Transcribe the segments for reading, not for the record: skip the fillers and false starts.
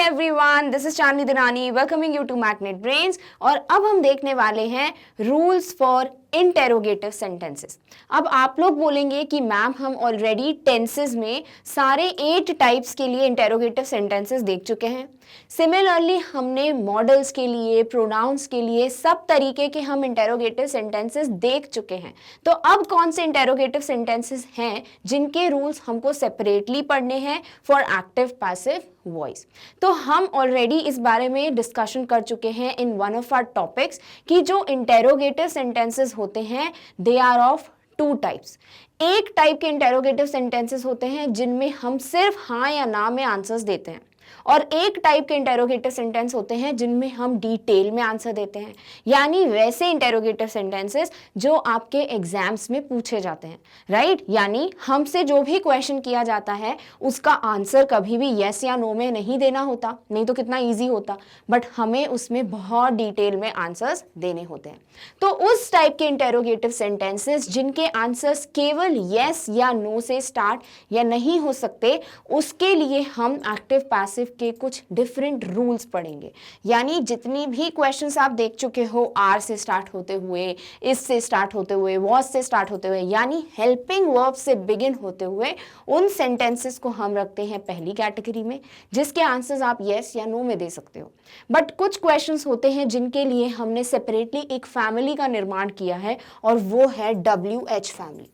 Everyone, this is Chandni Dinani welcoming you to Magnet Brains. और अब हम देखने वाले हैं रूल्स फॉर इंटेरोगेटिव सेंटेंसेस। अब आप लोग बोलेंगे कि मैम हम ऑलरेडी टेंसेस में सारे 8 टाइप्स के लिए इंटेरोगेटिव सेंटेंसेस देख चुके हैं। सिमिलरली हमने मॉडल्स के लिए, प्रोनाउंस के लिए सब तरीके के हम इंटेरोगेटिव सेंटेंसेस देख चुके हैं। तो अब कौन से इंटेरोगेटिव सेंटेंसेस हैं जिनके रूल्स हमको सेपरेटली पढ़ने हैं फॉर एक्टिव पैसिव वॉइस। तो हम ऑलरेडी इस बारे में डिस्कशन कर चुके हैं in one of our topics कि जो इंटेरोगेटिव सेंटेंसेस होते हैं दे आर ऑफ 2 टाइप्स। एक टाइप के इंटेरोगेटिव सेंटेंसेस होते हैं जिनमें हम सिर्फ हाँ या ना में आंसर्स देते हैं, और एक टाइप के इंटेरोगेटिव सेंटेंस होते हैं जिनमें हम डिटेल में आंसर देते हैं, यानी वैसे इंटेरोगेटिव सेंटेंसेस जो आपके एग्जाम्स में पूछे जाते हैं, राइट। यानी हमसे जो भी क्वेश्चन किया जाता है उसका आंसर कभी भी यस या नो में नहीं देना होता, नहीं तो कितना ईजी होता, बट हमें उसमें बहुत डिटेल में आंसर्स देने होते हैं। तो उस टाइप के इंटेरोगेटिव सेंटेंसेस जिनके आंसर्स केवल यस या नो से स्टार्ट या नहीं हो सकते, उसके लिए हम एक्टिव पैसिव के कुछ डिफरेंट रूल्स पढ़ेंगे। यानी जितनी भी क्वेश्चंस आप देख चुके हो आर से स्टार्ट होते हुए, इस से स्टार्ट होते हुए, वॉज से स्टार्ट होते हुए, यानी हेल्पिंग वर्ब से बिगिन होते हुए, उन सेंटेंसेस को हम रखते हैं पहली कैटेगरी में जिसके आंसर्स आप यस या नो में दे सकते हो। बट कुछ क्वेश्चंस होते हैं जिनके लिए हमने सेपरेटली एक फैमिली का निर्माण किया है और वो है WH फैमिली,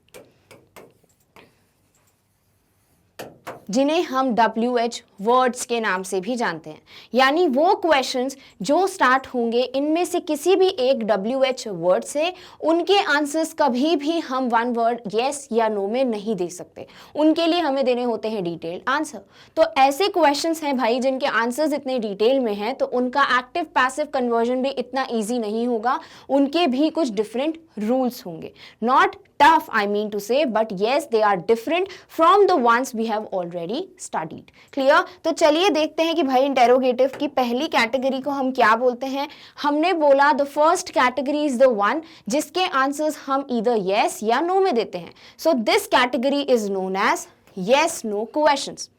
जिन्हें हम WH वर्ड्स के नाम से भी जानते हैं। यानी वो क्वेश्चंस जो स्टार्ट होंगे इनमें से किसी भी एक WH वर्ड से, उनके आंसर्स कभी भी हम वन वर्ड यस या नो में नहीं दे सकते, उनके लिए हमें देने होते हैं डिटेल्ड आंसर। तो ऐसे क्वेश्चंस हैं भाई जिनके आंसर्स इतने डिटेल में हैं, तो उनका एक्टिव पैसिव कन्वर्जन भी इतना ईजी नहीं होगा, उनके भी कुछ डिफरेंट रूल्स होंगे। Not tough, I mean to say, but yes, they are different from the ones we have already studied. Clear? तो चलिए देखते हैं कि भाई इंटेरोगेटिव की पहली कैटेगरी को हम क्या बोलते हैं। हमने बोला the first category is the one जिसके आंसर्स हम either yes या no में देते हैं। So this category is known as yes no questions.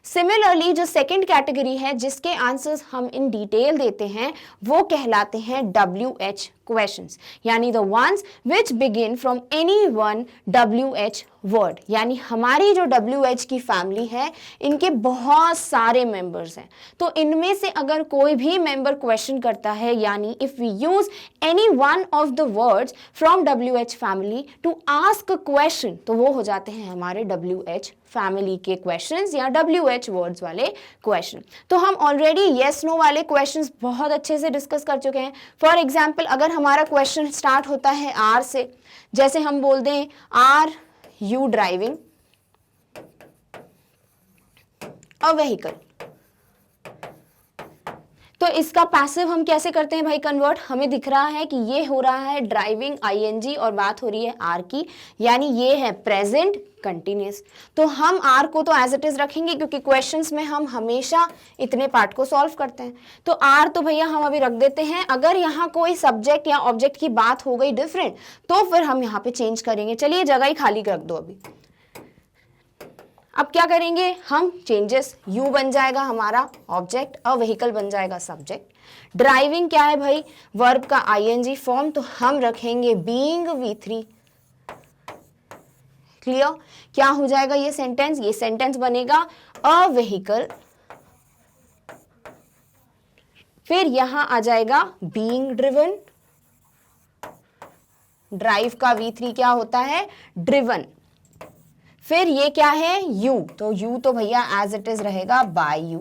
Similarly जो सेकेंड कैटेगरी है जिसके आंसर्स हम इन डिटेल देते हैं वो कहलाते हैं WH क्वेश्चंस, यानी the ones which begin from any one WH word. यानी हमारी जो WH की फैमिली है इनके बहुत सारे मेंबर्स हैं, तो इनमें से अगर कोई भी मेंबर क्वेश्चन करता है, यानी if we use any one of the words from WH family to ask a question, तो वो हो जाते हैं हमारे WH फैमिली के क्वेश्चंस या WH वर्ड्स वाले क्वेश्चन। तो हम ऑलरेडी येस नो वाले क्वेश्चंस बहुत अच्छे से डिस्कस कर चुके हैं। फॉर एग्जाम्पल अगर हमारा क्वेश्चन स्टार्ट होता है आर से, जैसे हम बोल दें are you driving a vehicle, तो इसका पैसिव हम कैसे करते हैं भाई कन्वर्ट। हमें दिख रहा है कि ये हो रहा है ड्राइविंग ING और बात हो रही है आर की, यानी ये है प्रेजेंट कंटिन्यूस। तो हम आर को तो एज इट इज रखेंगे क्योंकि क्वेश्चंस में हम हमेशा इतने पार्ट को सॉल्व करते हैं, तो आर तो भैया हम अभी रख देते हैं। अगर यहाँ कोई सब्जेक्ट या ऑब्जेक्ट की बात हो गई डिफरेंट तो फिर हम यहाँ पे चेंज करेंगे। चलिए जगह ही खाली रख दो अभी। अब क्या करेंगे हम, चेंजेस, यू बन जाएगा हमारा ऑब्जेक्ट, अ व्हीकल बन जाएगा सब्जेक्ट। ड्राइविंग क्या है भाई, वर्ब का ING फॉर्म, तो हम रखेंगे बीइंग V3। क्लियर? क्या हो जाएगा ये सेंटेंस, ये सेंटेंस बनेगा अ व्हीकल, फिर यहां आ जाएगा बीइंग ड्रिवन, ड्राइव का V3 क्या होता है, ड्रिवन, फिर ये क्या है यू, तो यू तो भैया एज इट इज रहेगा बाय यू।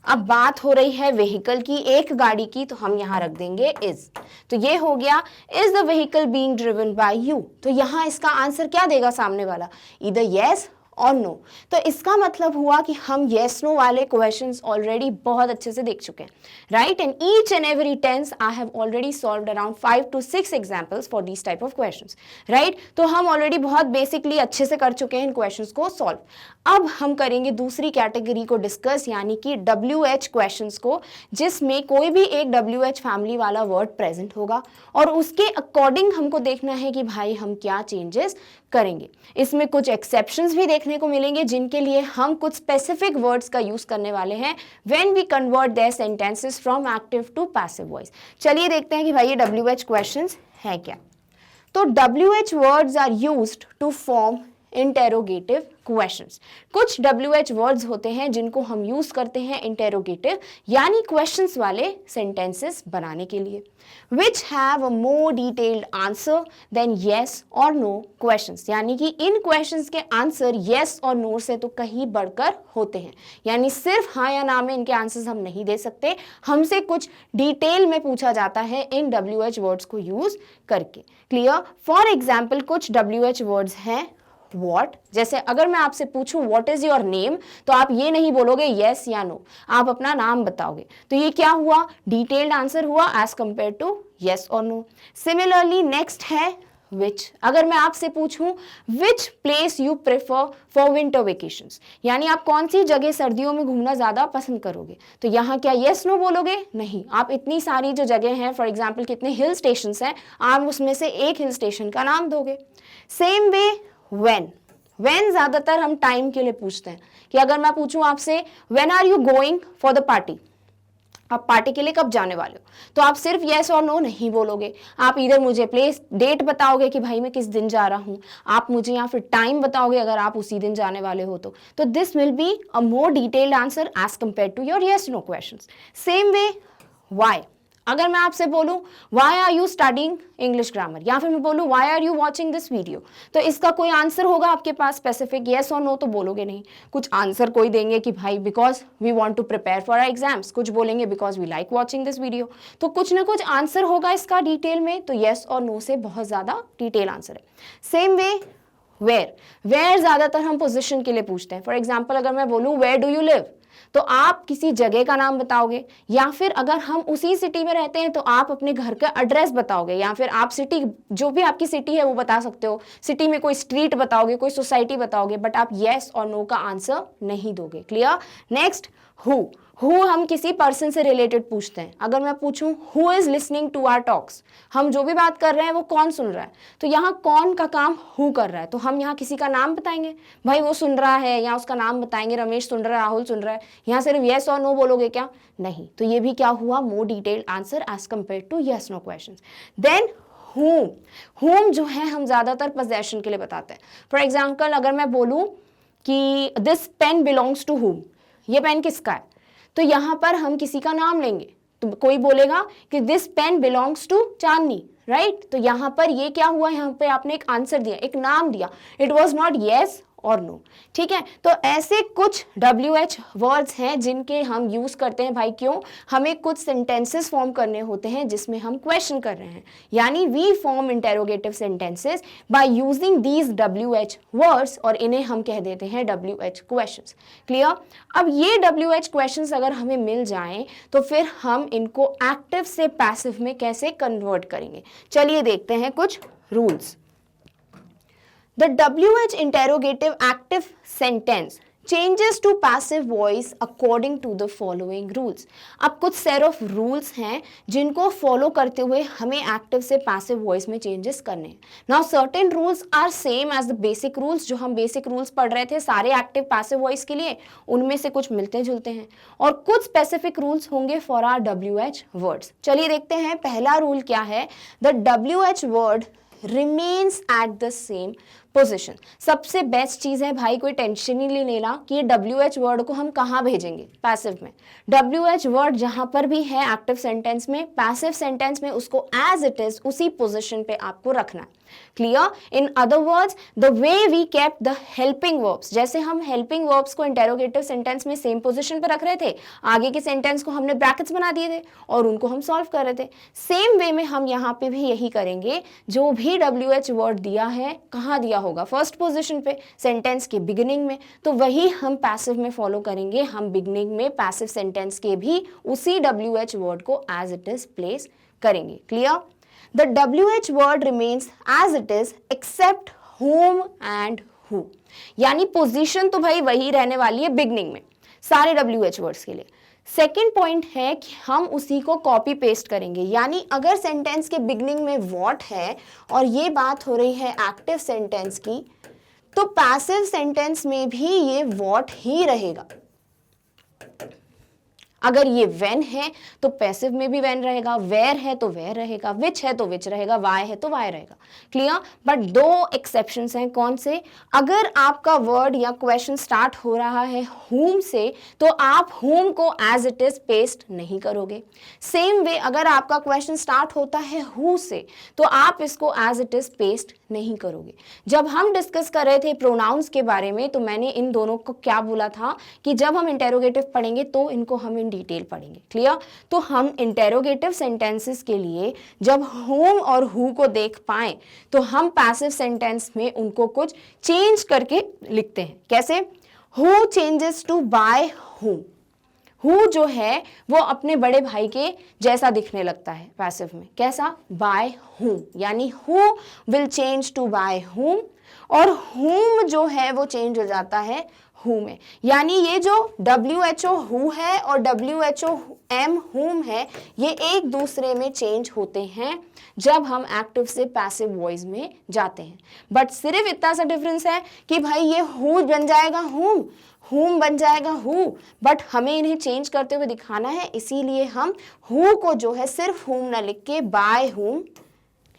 अब बात हो रही है व्हीकल की, एक गाड़ी की, तो हम यहां रख देंगे इज, तो ये हो गया is the vehicle being driven by you. तो यहां इसका आंसर क्या देगा सामने वाला, ईदर यस और नो। तो इसका मतलब हुआ कि हम येस नो वाले क्वेश्चंस ऑलरेडी बहुत अच्छे से देख चुके हैं, right. And each and every tense I have already solved around 5 to 6 examples for these type of questions, right. तो हम ऑलरेडी बहुत बेसिकली अच्छे से कर चुके हैं इन क्वेश्चंस को सॉल्व। अब हम करेंगे दूसरी कैटेगरी को डिस्कस, यानी कि WH क्वेश्चंस को, जिसमें कोई भी एक WH फैमिली वाला वर्ड प्रेजेंट होगा और उसके अकॉर्डिंग हमको देखना है कि भाई हम क्या चेंजेस करेंगे। इसमें कुछ एक्सेप्शंस भी देखने को मिलेंगे जिनके लिए हम कुछ स्पेसिफिक वर्ड्स का यूज करने वाले हैं when we convert their sentences from active to passive voice. चलिए देखते हैं कि भाई ये WH क्वेश्चंस है क्या। तो WH words are used to form interrogative questions. कुछ WH वर्ड्स होते हैं जिनको हम यूज करते हैं इंटेरोगेटिव यानी क्वेश्चंस वाले सेंटेंसेस बनाने के लिए, which have a more detailed answer than yes or no questions। यानी कि इन क्वेश्चंस के आंसर yes और no से तो कहीं बढ़कर होते हैं, यानी सिर्फ हाँ या ना में इनके आंसर्स हम नहीं दे सकते, हमसे कुछ डिटेल में पूछा जाता है इन WH वर्ड्स को यूज करके। क्लियर? फॉर एग्जाम्पल कुछ WH वर्ड्स हैं What, जैसे अगर मैं आपसे पूछूं What is your name, तो आप ये नहीं बोलोगे yes या no, आप अपना नाम बताओगे। तो ये क्या हुआ? डिटेल्ड आंसर हुआ एज कंपेयर टू yes और no। सिमिलरली नेक्स्ट है which। अगर मैं आपसे पूछूं which place you prefer for winter vacations, यानी आप कौन सी जगह सर्दियों में घूमना ज्यादा पसंद करोगे, तो यहाँ क्या yes no बोलोगे? नहीं, आप इतनी सारी जो जगह हैं, फॉर एग्जाम्पल कितने हिल स्टेशन हैं, आप उसमें से एक हिल स्टेशन का नाम दोगे। सेम वे when ज्यादातर हम टाइम के लिए पूछते हैं कि अगर मैं पूछूं आपसे when are you going for the party, आप पार्टी के लिए कब जाने वाले हो, तो आप सिर्फ yes और no नहीं बोलोगे, आप इधर मुझे प्लेस डेट बताओगे कि भाई मैं किस दिन जा रहा हूं, आप मुझे या फिर टाइम बताओगे अगर आप उसी दिन जाने वाले हो तो this will be a more detailed answer as compare to your yes no questions. Same way why। अगर मैं आपसे बोलूं why are you studying English grammar, या फिर मैं बोलूं why are you watching this video, तो इसका कोई आंसर होगा आपके पास स्पेसिफिक yes और no, तो बोलोगे नहीं। कुछ आंसर कोई देंगे कि भाई because we want to prepare for our exams, कुछ बोलेंगे because we like watching this video, तो कुछ ना कुछ आंसर होगा इसका डिटेल में, तो yes और no से बहुत ज्यादा डिटेल आंसर है। सेम वे वेयर ज्यादातर हम पोजिशन के लिए पूछते हैं। फॉर एग्जाम्पल अगर मैं बोलूं वेयर डू यू लिव, तो आप किसी जगह का नाम बताओगे, या फिर अगर हम उसी सिटी में रहते हैं तो आप अपने घर का एड्रेस बताओगे, या फिर आप सिटी जो भी आपकी सिटी है वो बता सकते हो, सिटी में कोई स्ट्रीट बताओगे, कोई सोसाइटी बताओगे, बट आप येस और नो का आंसर नहीं दोगे। क्लियर? नेक्स्ट हु हम किसी पर्सन से रिलेटेड पूछते हैं। अगर मैं पूछूं who is listening to our talks, हम जो भी बात कर रहे हैं वो कौन सुन रहा है, तो यहाँ कौन का काम हु कर रहा है, तो हम यहाँ किसी का नाम बताएंगे, भाई वो सुन रहा है, या उसका नाम बताएंगे, रमेश सुन रहा है, राहुल सुन रहा है। यहाँ सिर्फ येस और नो बोलोगे क्या? नहीं। तो ये भी क्या हुआ? More detailed answer as compare to yes no question. Then whom जो है हम ज्यादातर पोजेशन के लिए बताते हैं। फॉर एग्जाम्पल अगर मैं बोलूं कि this pen belongs to whom, ये पेन किसका है, तो यहाँ पर हम किसी का नाम लेंगे, तो कोई बोलेगा कि this pen belongs to Chandni, right? तो यहाँ पर ये क्या हुआ? यहाँ पे आपने एक आंसर दिया, एक नाम दिया, इट वॉज नॉट येस और नो। ठीक है, तो ऐसे कुछ WH वर्ड्स हैं जिनके हम यूज करते हैं। भाई क्यों? हमें कुछ सेंटेंसेस फॉर्म करने होते हैं जिसमें हम क्वेश्चन कर रहे हैं, यानी we form interrogative sentences by using these WH words, और इन्हें हम कह देते हैं WH क्वेश्चंस। क्लियर? अब ये WH क्वेश्चंस अगर हमें मिल जाएं तो फिर हम इनको एक्टिव से पैसिव में कैसे कन्वर्ट करेंगे। चलिए देखते हैं कुछ rules. The WH interrogative active sentence changes to passive voice according to the following rules। अब कुछ सेट ऑफ रूल्स हैं जिनको फॉलो करते हुए हमें एक्टिव से पैसिव वॉइस में चेंजेस करने हैं। Now certain rules are same as the basic rules, जो हम बेसिक रूल्स पढ़ रहे थे सारे एक्टिव पैसिव वॉइस के लिए, उनमें से कुछ मिलते जुलते हैं, और कुछ स्पेसिफिक रूल्स होंगे फॉर आर WH वर्ड्स। चलिए देखते हैं पहला रूल क्या है। The WH word remains at the same position. सबसे बेस्ट चीज है भाई, कोई टेंशन ही नहीं लेना कि ये WH वर्ड को हम कहाँ भेजेंगे, पैसिव में। WH वर्ड जहां पर भी है एक्टिव सेंटेंस में, पैसिव सेंटेंस में उसको एज इट इज उसी पोजिशन पे आपको रखना है। Clear? In other words the way we kept the helping verbs, जैसे हम हेल्पिंग वर्ब्स को इंटेरोगेटिव सेंटेंस में सेम पोजिशन पे रख रहे थे, आगे के सेंटेंस को हमने ब्रैकेट्स बना दिए थे और उनको हम सॉल्व कर रहे थे, सेम वे में हम यहाँ पे भी यही करेंगे। जो भी WH वर्ड दिया है कहाँ दिया होगा? फर्स्ट पोजीशन पे, सेंटेंस के बिगिनिंग में, तो वही हम पैसिव में फॉलो करेंगे। हम बिगिनिंग में पैसिव सेंटेंस के भी उसी WH वर्ड को एज इट इज प्लेस करेंगे। Clear? The WH word remains as it is except whom and who, यानी पोजीशन तो भाई वही रहने वाली है बिगिनिंग में सारे WH वर्ड्स के लिए। सेकेंड पॉइंट है कि हम उसी को कॉपी पेस्ट करेंगे, यानी अगर सेंटेंस के बिगनिंग में व्हाट है और ये बात हो रही है एक्टिव सेंटेंस की, तो पैसिव सेंटेंस में भी ये व्हाट ही रहेगा। अगर ये when है तो पैसिव में भी when रहेगा, where है तो where रहेगा, which है तो which रहेगा, why है तो why रहेगा। क्लियर? बट दो एक्सेप्शंस हैं। कौन से? अगर आपका वर्ड या क्वेश्चन स्टार्ट हो रहा है whom से, तो आप whom को as it is पेस्ट नहीं करोगे। सेम वे अगर आपका क्वेश्चन स्टार्ट होता है who से, तो आप इसको as it is पेस्ट नहीं करोगे। जब हम डिस्कस कर रहे थे प्रोनाउंस के बारे में, तो मैंने इन दोनों को क्या बोला था कि जब हम इंटेरोगेटिव पढ़ेंगे तो इनको हम इन डिटेल पढ़ेंगे। क्लियर? तो हम इंटेरोगेटिव सेंटेंसेस के लिए जब whom और who को देख पाए, तो हम पैसिव सेंटेंस में उनको कुछ चेंज करके लिखते हैं। कैसे? who changes to by whom। Who जो है वो अपने बड़े भाई के जैसा दिखने लगता है पैसिव में। कैसा? बाय whom, यानी who will change to by whom, और whom जो है वो चेंज हो जाता है who में। यानी ये जो WHO who है और WHOM whom है, ये एक दूसरे में चेंज होते हैं जब हम एक्टिव से पैसिव वॉइस में जाते हैं। बट सिर्फ इतना सा डिफरेंस है कि भाई ये who बन जाएगा whom बन जाएगा who, बट हमें इन्हें चेंज करते हुए दिखाना है, इसीलिए हम who को जो है सिर्फ whom ना लिख के by whom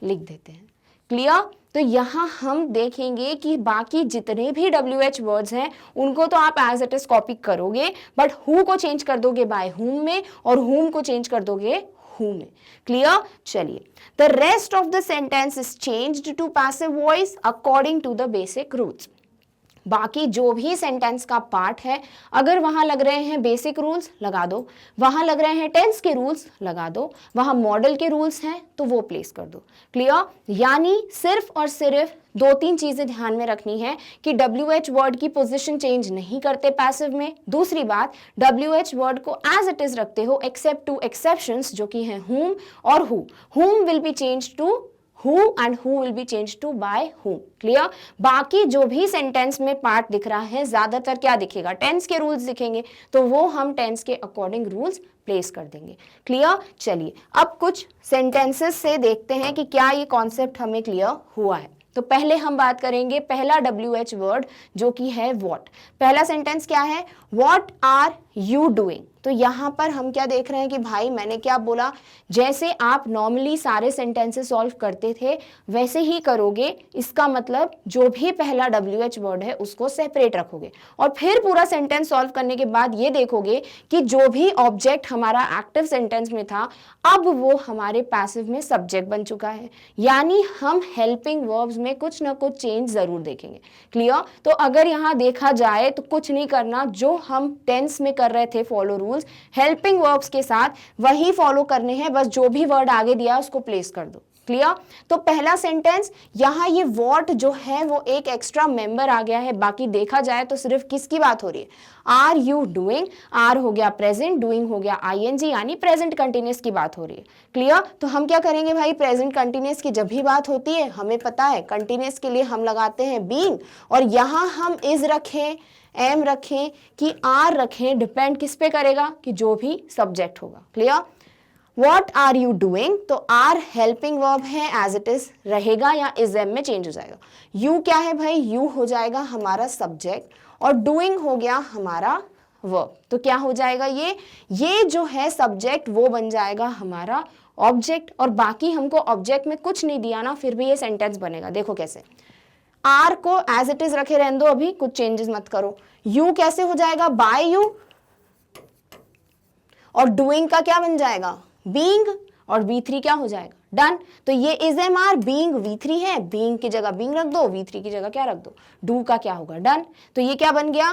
लिख देते हैं। क्लियर? तो यहाँ हम देखेंगे कि बाकी जितने भी WH वर्ड्स हैं उनको तो आप एज इट इज कॉपी करोगे, बट who को चेंज कर दोगे by whom में और whom को चेंज कर दोगे who में। क्लियर? चलिए, the rest of the sentence is changed to passive voice according to the basic rules. बाकी जो भी सेंटेंस का पार्ट है, अगर वहां लग रहे हैं बेसिक रूल्स लगा दो, वहां लग रहे हैं टेंस के रूल्स लगा दो, वहां मॉडल के रूल्स हैं तो वो प्लेस कर दो। क्लियर? यानी सिर्फ और सिर्फ दो तीन चीजें ध्यान में रखनी है कि WH वर्ड की पोजीशन चेंज नहीं करते पैसिव में। दूसरी बात, WH वर्ड को एज इट इज रखते हो एक्सेप्ट टू एक्सेप्शंस जो कि हैं whom और who। whom will be change to who and who will be changed to by whom। Clear? बाकी जो भी सेंटेंस में पार्ट दिख रहा है ज्यादातर क्या दिखेगा? टेंस के रूल्स दिखेंगे, तो वो हम टेंस के अकॉर्डिंग रूल्स प्लेस कर देंगे। क्लियर? चलिए, अब कुछ सेंटेंसेस से देखते हैं कि क्या ये कॉन्सेप्ट हमें क्लियर हुआ है। तो पहले हम बात करेंगे पहला WH वर्ड जो कि है what। पहला सेंटेंस क्या है? What are you doing? तो यहाँ पर हम क्या देख रहे हैं कि भाई मैंने क्या बोला, जैसे आप नॉर्मली सारे सेंटेंसेस सॉल्व करते थे वैसे ही करोगे। इसका मतलब जो भी पहला WH वर्ड है उसको सेपरेट रखोगे और फिर पूरा सेंटेंस सॉल्व करने के बाद ये देखोगे कि जो भी ऑब्जेक्ट हमारा एक्टिव सेंटेंस में था अब वो हमारे पैसिव में सब्जेक्ट बन चुका है। यानी हम हेल्पिंग वर्ब्स में कुछ ना कुछ चेंज जरूर देखेंगे। क्लियर? तो अगर यहाँ देखा जाए तो कुछ नहीं करना, जो हम टेंस में कर रहे थे फॉलो रूल्स, हेल्पिंग वर्ब्स के साथ वही फॉलो करने हैं, बस जो भी वर्ड आगे दिया उसको प्लेस कर दो। क्लियर? तो पहला सेंटेंस यहाँ ये व्हाट जो है वो एक एक्स्ट्रा मेंबर आ गया है। बाकी देखा जाए तो सिर्फ किसकी बात हो रही है? आर यू डूइंग, आर हो गया प्रेजेंट, डूइंग हो गया ING, यानी प्रेजेंट कंटिन्यूअस की बात हो रही है। क्लियर? तो हम क्या करेंगे भाई, प्रेजेंट कंटिन्यूअस की जब भी बात होती है हमें पता है कंटिन्यूअस के लिए हम लगाते हैं बीइंग, और यहाँ हम इज रखें, एम रखें कि आर रखें, डिपेंड किस पे करेगा कि जो भी सब्जेक्ट होगा। Clear? What are you doing? तो आर हेल्पिंग वर्ब है, एज इट इज रहेगा या इज एम में चेंज हो जाएगा। यू क्या है भाई? यू हो जाएगा हमारा सब्जेक्ट और डूइंग हो गया हमारा वर्ब। तो क्या हो जाएगा, ये जो है सब्जेक्ट वो बन जाएगा हमारा ऑब्जेक्ट, और बाकी हमको ऑब्जेक्ट में कुछ नहीं दिया ना फिर भी ये सेंटेंस बनेगा। देखो कैसे, आर को एज इट इज रखे रहने दो, अभी कुछ चेंजेस मत करो। यू कैसे हो जाएगा? बाय यू, और डूइंग का क्या बन जाएगा? बीइंग, और V3 क्या हो जाएगा? डन। तो ये is am are being V3 है, बीइंग की जगह बीइंग रख दो, V3 की जगह क्या रख दो? डू का क्या होगा? डन। तो ये क्या बन गया?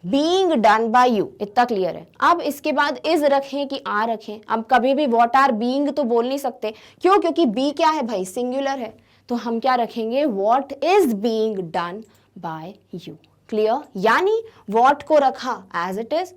Being done by you. इतना क्लियर है? अब इसके बाद इज रखें कि आर रखें? अब कभी भी व्हाट आर बीइंग तो बोल नहीं सकते, क्यों? क्योंकि बी क्या है भाई? सिंगुलर है। तो हम क्या रखेंगे? What is being done by you. Clear? यानी व्हाट को रखा एज इट इज,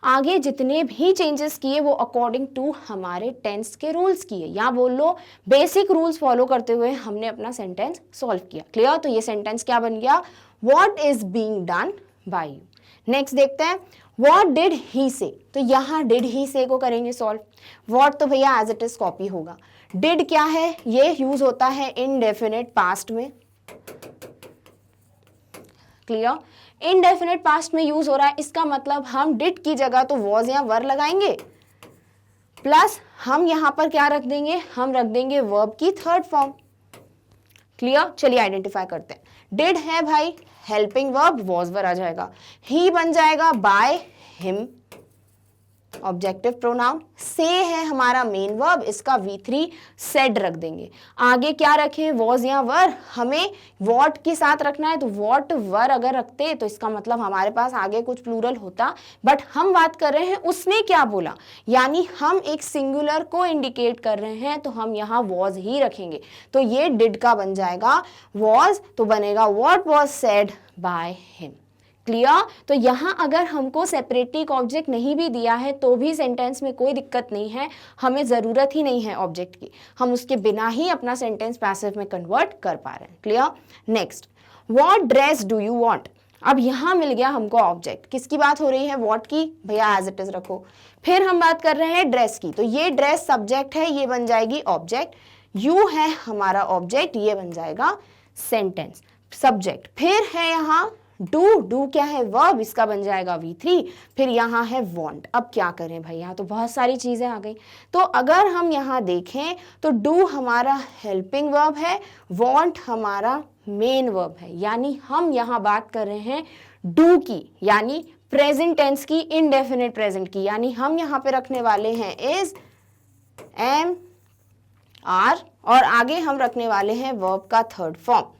आगे जितने भी चेंजेस किए वो अकॉर्डिंग टू हमारे टेंस के रूल्स किए, या बोल लो बेसिक रूल्स फॉलो करते हुए हमने अपना सेंटेंस सॉल्व किया। क्लियर? तो ये सेंटेंस क्या बन गया? What is being done by you. Next देखते हैं, वॉट डिड ही से, तो यहाँ डिड ही से को करेंगे सॉल्व। वॉट तो भैया एज इट इज कॉपी होगा। डिड क्या है, ये यूज होता है इनडेफिनेट पास्ट में, क्लियर, इनडेफिनेट पास्ट में यूज हो रहा है, इसका मतलब हम डिड की जगह तो वॉज या वर लगाएंगे, प्लस हम यहां पर क्या रख देंगे, हम रख देंगे वर्ब की थर्ड फॉर्म। क्लियर, चलिए आइडेंटिफाई करते हैं। डिड है भाई हेल्पिंग वर्ब, वॉज वर आ जाएगा। ही बन जाएगा बाय हिम, ऑब्जेक्टिव प्रोनाउन। से है हमारा मेन वर्ब, इसका V3 सेड रख देंगे। आगे क्या रखें, वॉज या वर, हमें वॉट के साथ रखना है, तो वॉट वर अगर रखते तो इसका मतलब हमारे पास आगे कुछ प्लूरल होता, बट हम बात कर रहे हैं उसने क्या बोला, यानी हम एक सिंगुलर को इंडिकेट कर रहे हैं, तो हम यहाँ वॉज ही रखेंगे। तो ये डिड का बन जाएगा वॉज, तो बनेगा what was said bye him. Clear, तो यहां अगर हमको सेपरेटली एक ऑब्जेक्ट नहीं भी दिया है तो भी सेंटेंस में कोई दिक्कत नहीं है, हमें ज़रूरत ही नहीं है ऑब्जेक्ट की, हम उसके बिना ही अपना सेंटेंस पैसिव में कन्वर्ट कर पा रहे हैं। Clear, next, what dress do you want. अब यहां मिल गया हमको ऑब्जेक्ट, किसकी बात हो रही है, व्हाट की, भैया एज इट इज रखो। फिर हम बात कर रहे हैं ड्रेस की, तो ये ड्रेस सब्जेक्ट है, ये बन जाएगी ऑब्जेक्ट, यू है हमारा ऑब्जेक्ट, ये बन जाएगा सेंटेंस सब्जेक्ट। फिर है यहाँ डू क्या है वर्ब, इसका बन जाएगा V3, फिर यहाँ है वांट। अब क्या करें भाई, यहाँ तो बहुत सारी चीजें आ गई, तो अगर हम यहाँ देखें तो डू हमारा हेल्पिंग वर्ब है, वांट हमारा मेन वर्ब है, यानी हम यहाँ बात कर रहे हैं डू की, यानी प्रेजेंट टेंस की, इनडेफिनेट प्रेजेंट की, यानी हम यहाँ पे रखने वाले हैं इज, एम, आर, और आगे हम रखने वाले हैं वर्ब का थर्ड फॉर्म।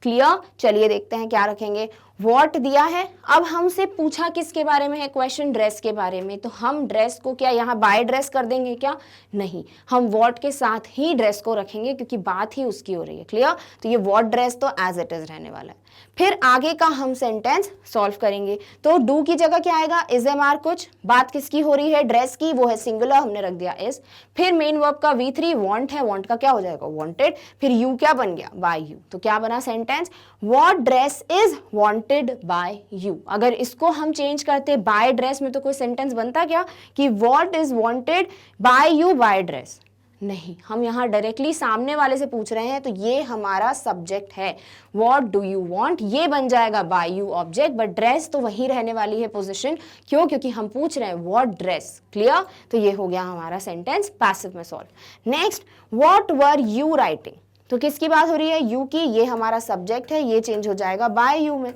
क्लियर, चलिए देखते हैं क्या रखेंगे। वॉट दिया है, अब हमसे पूछा किसके बारे में है क्वेश्चन, ड्रेस के बारे में, तो हम ड्रेस को क्या यहाँ बाय ड्रेस कर देंगे क्या, नहीं, हम वॉट के साथ ही ड्रेस को रखेंगे क्योंकि बात ही उसकी हो रही है। क्लियर, तो ये वॉट ड्रेस तो एज इट इज रहने वाला है। फिर आगे का हम सेंटेंस सॉल्व करेंगे, तो डू की जगह क्या आएगा, इज एम आर, कुछ बात किसकी हो रही है, ड्रेस की, वो है सिंगुलर, हमने रख दिया इज। फिर मेन वर्ब का V3 वांट है, वांट का क्या हो जाएगा वांटेड, फिर यू क्या बन गया बाय यू, तो क्या बना sentence, what dress is wanted by you. अगर इसको हम चेंज करते बाय ड्रेस में तो कोई सेंटेंस बनता क्या कि what is wanted by you by dress, नहीं, हम यहाँ डायरेक्टली सामने वाले से पूछ रहे हैं, तो ये हमारा सब्जेक्ट है, व्हाट डू यू वांट, ये बन जाएगा by you object, but dress तो वही रहने वाली है पोजीशन, क्यों, क्योंकि हम पूछ रहे हैं व्हाट ड्रेस। क्लियर, तो ये हो गया हमारा सेंटेंस पैसिव में solve. Next, what were you writing, तो किसकी बात हो रही है, यू की, ये हमारा सब्जेक्ट है, ये चेंज हो जाएगा बाय यू में,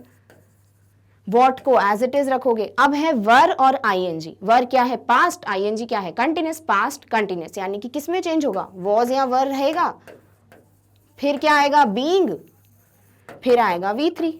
वॉट को एज इट इज रखोगे। अब है वर और आईएनजी, वर क्या है पास्ट, आईएनजी क्या है कंटिन्यूस, पास्ट कंटिन्यूस, यानी कि किस में चेंज होगा, वॉज या वर रहेगा, फिर क्या आएगा बीइंग, फिर आएगा V3,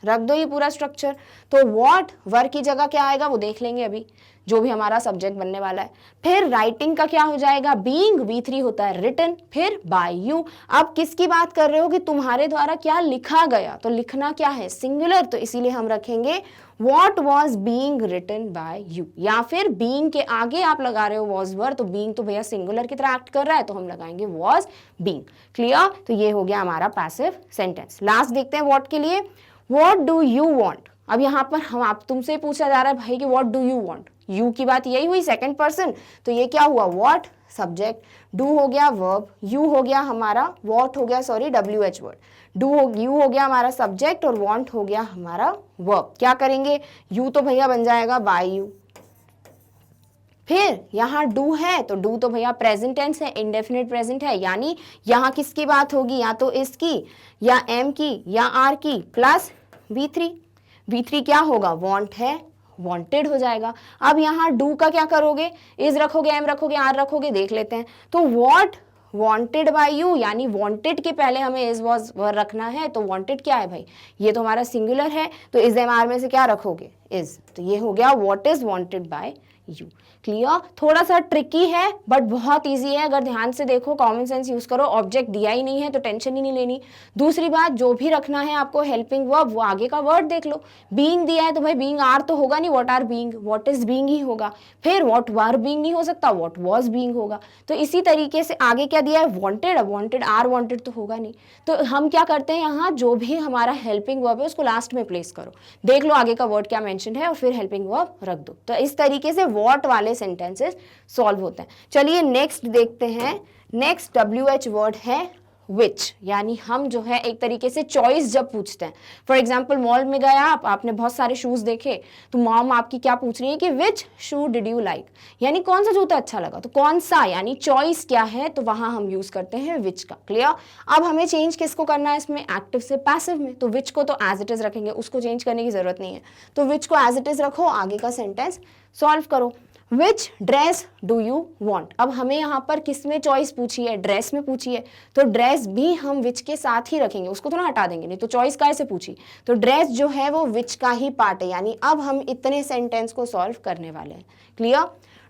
रख दो ये पूरा स्ट्रक्चर। तो व्हाट वर की जगह क्या आएगा वो देख लेंगे अभी, जो भी हमारा सब्जेक्ट बनने वाला है। फिर राइटिंग का क्या हो जाएगा, बीइंग, V3 होता है रिटन, फिर बाय यू। अब किसकी बात कर रहे हो कि तुम्हारे द्वारा क्या लिखा गया, तो लिखना क्या है सिंगुलर, तो इसीलिए हम रखेंगे what was being written by you, या फिर बीइंग के आगे आप लगा रहे हो वॉज वर, तो बीइंग तो भैया सिंगुलर की तरह एक्ट कर रहा है, तो हम लगाएंगे वॉज बीइंग। क्लियर, तो ये हो गया हमारा पैसिव सेंटेंस। लास्ट देखते हैं व्हाट के लिए, व्हाट डू यू वांट। अब यहाँ पर हम आप तुमसे पूछा जा रहा है भाई कि what do you want, you की बात यही हुई सेकंड पर्सन, तो ये क्या हुआ व्हाट सब्जेक्ट, डू हो गया वर्ब, यू हो गया हमारा व्हाट हो गया सॉरी WH वर्ड, यू हो गया हमारा सब्जेक्ट और वांट हो गया हमारा वर्ब। क्या करेंगे, यू तो भैया बन जाएगा बाय यू, फिर यहाँ डू है तो डू तो भैया प्रेजेंट टेंस है, इंडेफिनिट प्रेजेंट है, यानी यहाँ किसकी बात होगी, या तो इसकी या एम की या आर की, प्लस V3 क्या होगा वांट है, वांटेड हो जाएगा। अब यहाँ डू का क्या करोगे, इज रखोगे, एम रखोगे, आर रखोगे, देख लेते हैं। तो व्हाट वांटेड बाय यू, यानी वांटेड के पहले हमें इज वॉज वर रखना है, तो वांटेड क्या है भाई, ये तो हमारा सिंगुलर है, तो इज एम आर में से क्या रखोगे इज, तो ये हो गया what is wanted by you. Clear? थोड़ा सा ट्रिकी है बट बहुत इजी है, अगर ध्यान से देखो, कॉमन सेंस यूज करो। ऑब्जेक्ट दिया ही नहीं है तो टेंशन ही नहीं लेनी। दूसरी बात, जो भी रखना है आपको हेल्पिंग वर्ब, वो आगे का वर्ड देख लो। बीइंग दिया है तो भाई बीइंग आर तो होगा नहीं, what are being, what is being ही होगा। फिर व्हाट वर बीइंग नहीं हो सकता, व्हाट वाज बीइंग होगा। तो इसी तरीके से आगे क्या दिया है, वांटेड, अब वांटेड आर वांटेड तो होगा नहीं। तो हम क्या करते हैं, यहाँ जो भी हमारा हेल्पिंग वर्ब है उसको लास्ट में प्लेस करो, देख लो आगे का वर्ड क्या मेंशन है और फिर हेल्पिंग वर्ब रख दो। तो इस तरीके से व्हाट वाले सेंटेंसेस सॉल्व होते हैं। चलिए नेक्स्ट देखते हैं। नेक्स्ट WH वर्ड है विच, यानी हम जो है एक तरीके से चॉइस जब पूछते हैं। फॉर एग्जाम्पल मॉल में गए आप, आपने बहुत सारे शूज देखे, तो मॉम आपकी क्या पूछ रही है कि विच शू डिड यू लाइक, यानी कौन सा जूता अच्छा लगा, तो कौन सा, यानी चॉइस क्या है, तो वहां हम यूज करते हैं विच का। क्लियर? अब हमें चेंज किसको करना है इसमें, एक्टिव से पैसिव में, तो विच को तो एज इट इज रखेंगे, उसको चेंज करने की जरूरत नहीं है। तो विच को एज इट इज रखो, आगे का सेंटेंस सॉल्व करो। विच ड्रेस डू यू वॉन्ट, अब हमें यहाँ पर किस में चॉइस पूछी है, ड्रेस में पूछी है, तो ड्रेस भी हम विच के साथ ही रखेंगे, उसको थोड़ा हटा देंगे, नहीं तो चॉइस कैसे पूछी, तो ड्रेस जो है वो विच का ही पार्ट है। यानी अब हम इतने सेंटेंस को सॉल्व करने वाले हैं। क्लियर?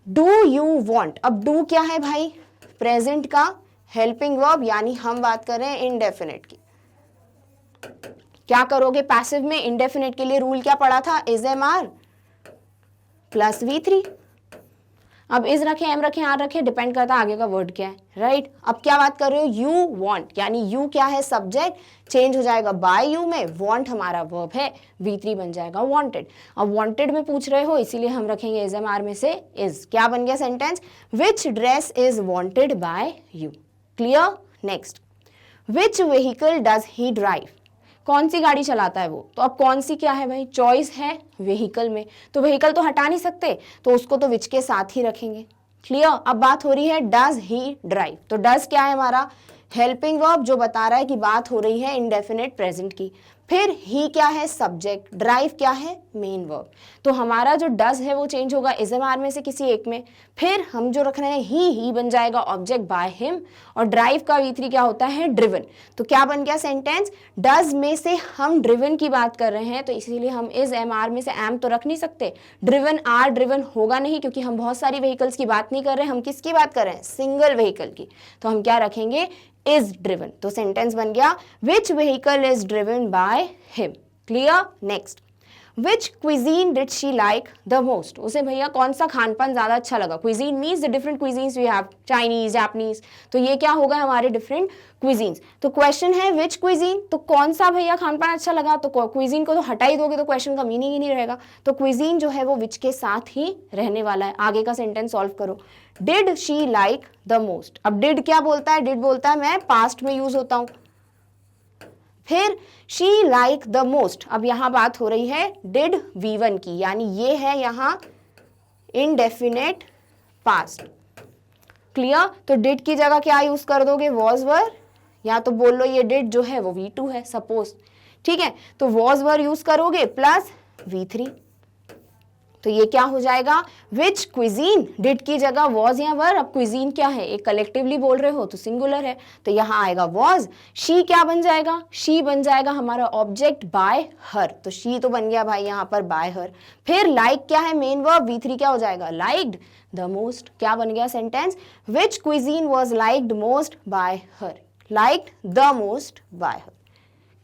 डू यू वॉन्ट, अब डू क्या है भाई, प्रेजेंट का हेल्पिंग वर्ब, यानी हम बात कर रहे हैं इनडेफिनेट की। क्या करोगे पैसिव में, इनडेफिनेट के लिए रूल क्या पड़ा था, is am are plus V3। अब इज रखे, एम रखे, आर रखे, डिपेंड करता है आगे का वर्ड क्या है, राइट? अब क्या बात कर रहे हो, यू वांट, यानी यू क्या है, सब्जेक्ट, चेंज हो जाएगा बाय यू में, वांट हमारा वर्ब है, V3 बन जाएगा वांटेड। अब वांटेड में पूछ रहे हो इसीलिए हम रखेंगे इज एम आर में से इज। क्या बन गया sentence, which dress is wanted by you. Clear? Next, which vehicle does he drive, कौन सी गाड़ी चलाता है वो, तो अब कौन सी क्या है भाई, चॉइस है व्हीकल में, तो व्हीकल तो हटा नहीं सकते, तो उसको तो विच के साथ ही रखेंगे। क्लियर? अब बात हो रही है डज ही ड्राइव, तो डज क्या है हमारा हेल्पिंग वर्ब, जो बता रहा है कि बात हो रही है इंडेफिनेट प्रेजेंट की। फिर ही क्या है सब्जेक्ट, ड्राइव क्या है मेन वर्ब, तो हमारा जो डज है वो चेंज होगा इज एम आर में से किसी एक में। फिर हम जो रख रहे हैं ही बन जाएगा ऑब्जेक्ट बाय हिम, और ड्राइव का V3 क्या होता है, ड्रिवन। तो क्या बन गया सेंटेंस, डज में से हम ड्रिवन की बात कर रहे हैं, तो इसीलिए हम इज एम आर में से एम तो रख नहीं सकते, ड्रिवन आर ड्रिवन होगा नहीं, क्योंकि हम बहुत सारी व्हीकल्स की बात नहीं कर रहे हैं, हम किसकी बात कर रहे हैं, सिंगल व्हीकल की। तो हम क्या रखेंगे, इज ड्रिवन। तो सेंटेंस बन गया which vehicle is driven by him. Clear? Next, which cuisine did she like the most, उसे भैया कौन सा खान पान ज्यादा अच्छा लगा। Cuisine means the different cuisines we have, Chinese, Japanese, तो ये क्या होगा हमारे डिफरेंट क्विजीन्स। तो क्वेश्चन है विच क्विजीन, तो कौन सा भैया खान पान अच्छा लगा, तो क्विजीन को तो हटा ही दोगे तो क्वेश्चन का मीनिंग ही नहीं रहेगा, तो क्विजीन जो है वो विच के साथ ही रहने वाला है। आगे का सेंटेंस सॉल्व करो, did she like the most, अब डिड क्या बोलता है, डिड बोलता है मैं पास्ट में यूज होता हूं। फिर शी लाइक द मोस्ट, अब यहां बात हो रही है डिड V1 की, यानी ये है यहां इनडेफिनेट पास्ट। क्लियर? तो डिड की जगह क्या यूज कर दोगे, वॉज वर, या तो बोल लो ये डिड जो है वो V2 है सपोज, ठीक है, तो वॉज वर यूज करोगे प्लस V3, तो ये क्या हो जाएगा, विच क्विजीन, डिड की जगह वॉज या वर, अब क्विजीन क्या है, एक कलेक्टिवली बोल रहे हो तो सिंगुलर है, तो यहां आएगा वॉज। शी क्या बन जाएगा, शी बन जाएगा हमारा ऑब्जेक्ट बाय हर, तो शी तो बन गया भाई यहां पर बाय हर। फिर लाइक क्या है मेन वर्ब, V3 क्या हो जाएगा, लाइक्ड द मोस्ट। क्या बन गया sentence, which cuisine was liked most bye her, liked the most bye her.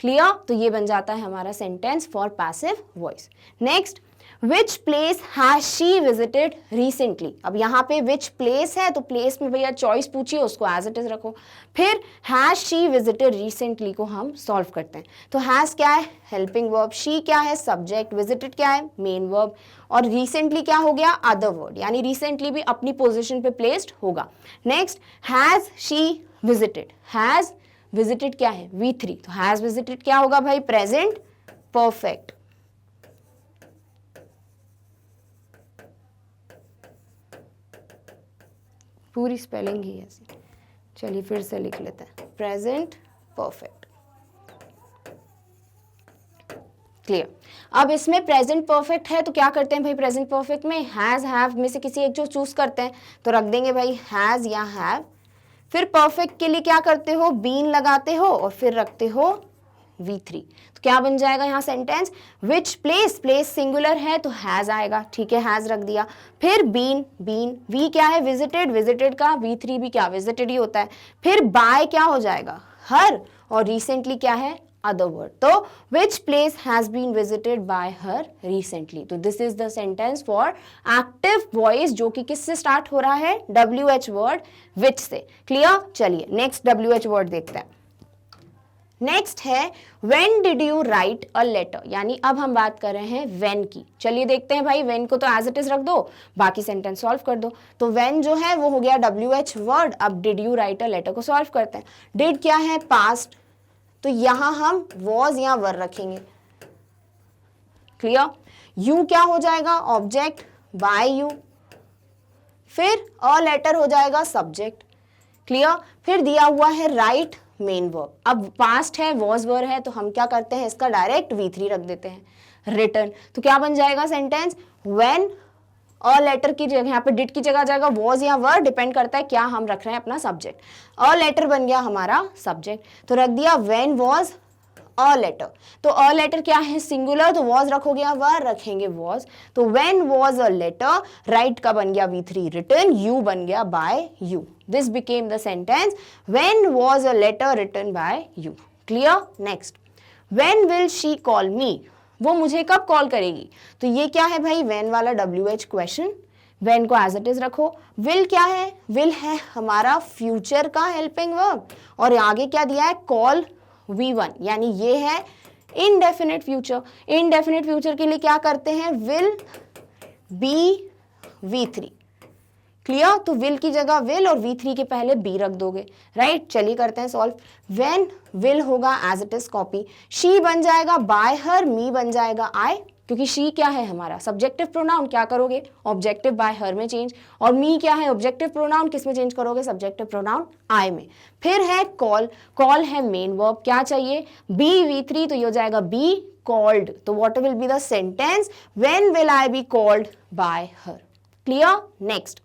Clear? तो ये बन जाता है हमारा sentence for passive voice. Next, which place has she visited recently, अब यहाँ पे विच प्लेस है तो प्लेस में भैया चॉइस पूछिए, उसको एज इट इज रखो। फिर हैज शी विजिटेड रिसेंटली को हम सॉल्व करते हैं, तो हैज क्या है हेल्पिंग वर्ब, शी क्या है सब्जेक्ट, विजिटेड क्या है मेन वर्ब, और रिसेंटली क्या हो गया अदर वर्ड, यानी रिसेंटली भी अपनी पोजिशन पे प्लेस्ड होगा। Next, has she visited, has visited क्या है V3, तो हैज विजिटेड क्या होगा भाई प्रेजेंट परफेक्ट। पूरी स्पेलिंग ही ऐसी, चलिए फिर से लिख लेते हैं, प्रेजेंट परफेक्ट। क्लियर? अब इसमें प्रेजेंट परफेक्ट है तो क्या करते हैं भाई, प्रेजेंट परफेक्ट में हैज हैव में से किसी एक जो चूज करते हैं, तो रख देंगे भाई हैज या हैव। फिर परफेक्ट के लिए क्या करते हो, बीन लगाते हो और फिर रखते हो V3। तो क्या बन जाएगा यहाँ sentence, which place, place singular है तो हैज आएगा, ठीक है, हैज रख दिया। फिर बीन, बीन, वी क्या है विजिटेड, विजिटेड का V3 भी क्या विजिटेड ही होता है। फिर बाय क्या हो जाएगा, हर, और रिसेंटली क्या है अदर वर्ड, तो which place has been visited by her recently। तो this is the sentence for active voice जो कि किससे स्टार्ट हो रहा है, WH वर्ड which से। क्लियर, चलिए नेक्स्ट WH वर्ड देखते हैं। नेक्स्ट है when did you write a letter, यानी अब हम बात कर रहे हैं when की। चलिए देखते हैं भाई, when को तो as it is रख दो, बाकी सेंटेंस सॉल्व कर दो। तो when जो है वो हो गया WH वर्ड, अब did you write a letter को सॉल्व करते हैं। did क्या है पास्ट, तो यहां हम was या वर रखेंगे। क्लियर, यू क्या हो जाएगा ऑब्जेक्ट, बाय यू, फिर अ लेटर हो जाएगा सब्जेक्ट। क्लियर, फिर दिया हुआ है राइट मेन वर्ब। अब पास्ट है, was वर है, तो हम क्या करते हैं इसका डायरेक्ट V3 रख देते हैं, रिटर्न। तो क्या बन जाएगा सेंटेंस, व्हेन अ लेटर की जगह, यहाँ पे डिड की जगह जाएगा was या वर, डिपेंड करता है क्या हम रख रहे हैं अपना सब्जेक्ट। अ लेटर बन गया हमारा सब्जेक्ट, तो रख दिया when was अ लेटर। तो अ लेटर क्या है सिंगुलर, तो was रखोगे या वर रखेंगे was, तो when was a letter, right का बन गया V3 रिटर्न, you बन गया by you। This became the sentence when was a letter written by you। Clear, next when will she call me, वो मुझे कब कॉल करेगी। तो ये क्या है भाई when वाला WH क्वेश्चन, when को एज इट इज रखो। will क्या है, will है हमारा फ्यूचर का हेल्पिंग वर्ब, और आगे क्या दिया है कॉल V1, यानी ये है इनडेफिनिट फ्यूचर। इनडेफिनिट फ्यूचर के लिए क्या करते हैं, will be V3। क्लियर, तो will की जगह will और V3 के पहले B रख दोगे, राइट। चलिए करते हैं सॉल्व। when will होगा as it is copy, she बन जाएगा by her, me बन जाएगा I, क्योंकि she क्या है हमारा सब्जेक्टिव प्रोनाउन, क्या करोगे ऑब्जेक्टिव by her में चेंज, और me क्या है ऑब्जेक्टिव प्रोनाउन, किस में चेंज करोगे सब्जेक्टिव प्रोनाउन I में। फिर है कॉल, कॉल है मेन वर्ब, क्या चाहिए B V3, तो ये हो जाएगा be called। तो what will be the sentence, when will I be called by her। Clear, next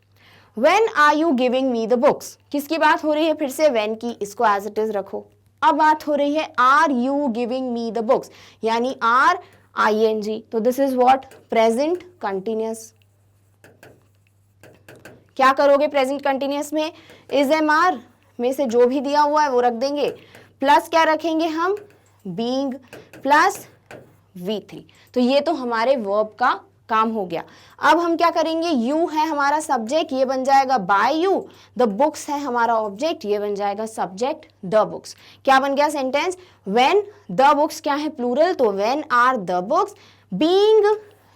when are you giving me the books, किसकी बात हो रही है फिर से when की, इसको as it is रखो। अब बात हो रही है are you giving me the books, यानी are ing, तो this is what present continuous. क्या करोगे प्रेजेंट कंटिन्यूअस में, इज एम आर में से जो भी दिया हुआ है वो रख देंगे, प्लस क्या रखेंगे हम बीइंग प्लस V3। तो ये तो हमारे वर्ब का काम हो गया। अब हम क्या करेंगे, यू है हमारा सब्जेक्ट, ये बन जाएगा बाय यू, द बुक्स है हमारा ऑब्जेक्ट, ये बन जाएगा सब्जेक्ट द बुक्स। क्या बन गया सेंटेंस, व्हेन द बुक्स क्या है प्लूरल, तो when are the books being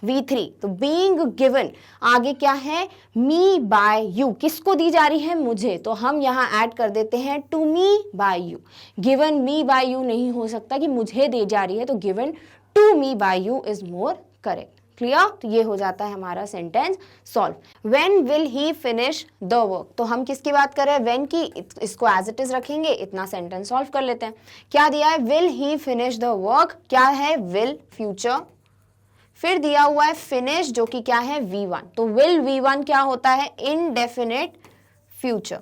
V3, तो बीइंग गिवन, आगे क्या है मी बाय यू, किसको दी जा रही है मुझे, तो हम यहाँ ऐड कर देते हैं to me by you. Given me by you नहीं हो सकता कि मुझे दी जा रही है, तो given to me by you is more correct. Clear, तो ये हो जाता है हमारा sentence solve. When will he finish the work, तो हम किसकी बात कर रहे हैं व्हेन की, इसको एज इट इज रखेंगे, इतना सेंटेंस सॉल्व कर लेते हैं। क्या दिया है will he finish the work, क्या है विल फ्यूचर, फिर दिया हुआ है फिनिश जो कि क्या है V1, तो विल V1 क्या होता है इनडेफिनिट फ्यूचर।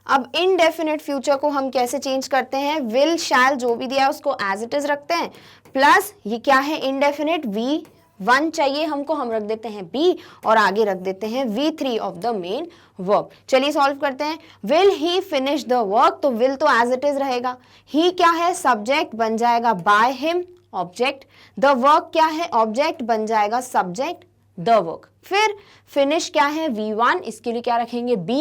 अब इनडेफिनिट फ्यूचर को हम कैसे चेंज करते हैं, विल शैल जो भी दिया है उसको एज इट इज रखते हैं, प्लस ये क्या है इनडेफिनिट V1 चाहिए हमको, हम रख देते हैं B और आगे रख देते हैं V3 of the main verb. चलिए सॉल्व करते हैं। Will he finish the work, तो विल तो एज इट इज रहेगा, ही क्या है सब्जेक्ट बन जाएगा by him object, the work क्या है ऑब्जेक्ट बन जाएगा सब्जेक्ट द वर्क, फिर फिनिश क्या है V1, इसके लिए क्या रखेंगे B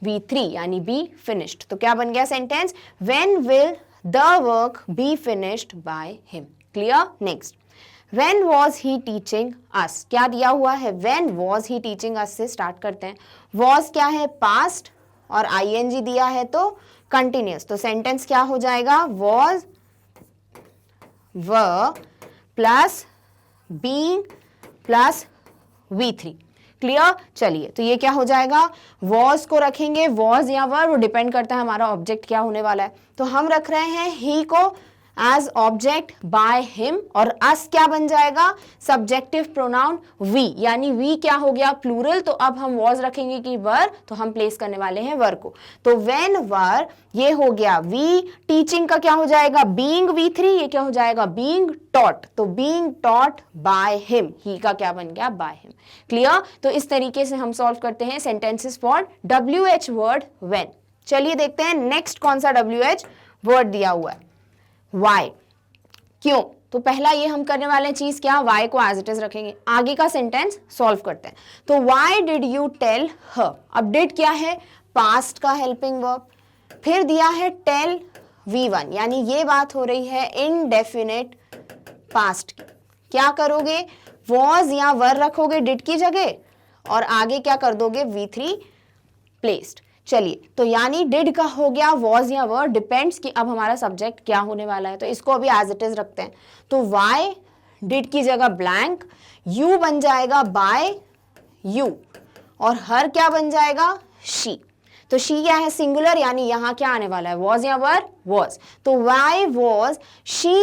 V3 यानी B finished। तो क्या बन गया sentence, when will the work be finished by him। Clear, next when was he teaching us, क्या दिया हुआ है when was he teaching us से स्टार्ट करते हैं। was क्या है past और ing दिया है तो continuous, तो सेंटेंस क्या हो जाएगा was were plus being plus V3। Clear, चलिए तो ये क्या हो जाएगा, was को रखेंगे, was या वर वो डिपेंड करता है हमारा ऑब्जेक्ट क्या होने वाला है, तो हम रख रहे हैं he को एज ऑब्जेक्ट बाय हिम, और अस क्या बन जाएगा, सब्जेक्टिव प्रोनाउन वी, यानी वी क्या हो गया, प्लूरल, तो अब हम वॉज रखेंगे कि वर, तो हम प्लेस करने वाले हैं वर को, तो व्हेन वर ये हो गया वी, टीचिंग का क्या हो जाएगा, बीइंग V3, ये क्या हो जाएगा, बीइंग टॉट, तो बीइंग टॉट बाय हिम, ही का क्या बन गया, बाय हिम। क्लियर? तो इस तरीके से हम सॉल्व करते हैं sentences for WH word when. चलिए देखते हैं नेक्स्ट कौन सा WH वर्ड दिया हुआ है, वाई, क्यों, तो पहला ये हम करने वाले चीज क्या, वाई को एज इट इज रखेंगे, आगे का सेंटेंस सॉल्व करते हैं। तो why did you tell her, अब डिड क्या है, पास्ट का हेल्पिंग वर्ब, फिर दिया है टेल V1, यानी ये बात हो रही है इनडेफिनेट पास्ट की, क्या करोगे, वॉज या वर रखोगे डिड की जगह, और आगे क्या कर दोगे, V3 प्लेस्ड। चलिए, तो यानी डिड का हो गया वॉज या वर, डिपेंड्स कि अब हमारा सब्जेक्ट क्या होने वाला है, तो इसको अभी एज इट इज रखते हैं। तो वाई डिड की जगह ब्लैंक, यू बन जाएगा बाय यू, और हर क्या बन जाएगा, शी, तो शी क्या है, सिंगुलर, यानी यहां क्या आने वाला है, वॉज या वर, वॉज, तो वाई वॉज शी,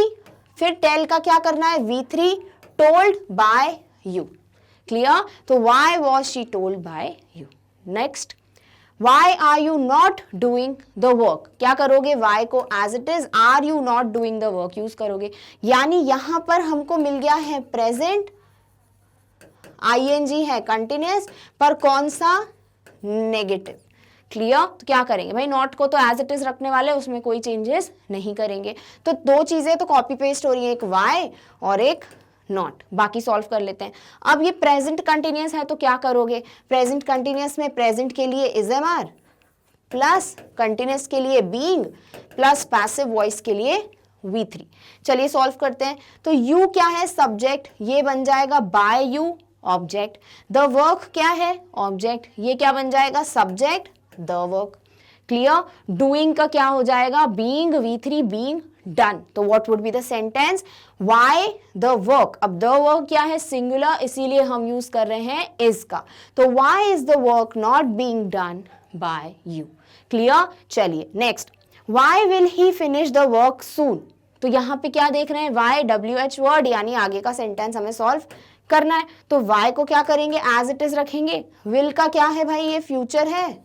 फिर टेल का क्या करना है, V3 told by you. Clear? तो why was she told by you. Next, Why are you not doing the work? क्या करोगे, why को as it is, are you not doing the work use करोगे, यानी यहां पर हमको मिल गया है प्रेजेंट, ing है कंटिन्यूस, पर कौन सा, नेगेटिव। क्लियर? तो क्या करेंगे भाई, नॉट को तो एज इट इज रखने वाले, उसमें कोई चेंजेस नहीं करेंगे, तो दो चीजें तो कॉपी पेस्ट हो रही है, एक वाई और एक नॉट, बाकी सॉल्व कर लेते हैं। अब ये प्रेजेंट कंटिन्यूअस है तो क्या करोगे, प्रेजेंट कंटिन्यूअस में प्रेजेंट के लिए is am are, plus continuous के लिए बीइंग, प्लस पैसिव वॉइस के लिए V3। चलिए सॉल्व करते हैं। तो यू क्या है, सब्जेक्ट, ये बन जाएगा by you object, the work क्या है, ऑब्जेक्ट, ये क्या बन जाएगा, subject the work. Clear? Doing का क्या हो जाएगा, बीइंग V3, बीइंग डन, तो what would be the sentence, why the work, अब द वर्क क्या है, सिंगुलर, इसीलिए हम यूज कर रहे हैं इज का, तो why is the work not being done by you. Clear? चलिए next, why will he finish the work soon, तो यहां पे क्या देख रहे हैं, वाई WH वर्ड, यानी आगे का सेंटेंस हमें सॉल्व करना है, तो वाई को क्या करेंगे, एज इट इज रखेंगे, विल का क्या है भाई, ये फ्यूचर है,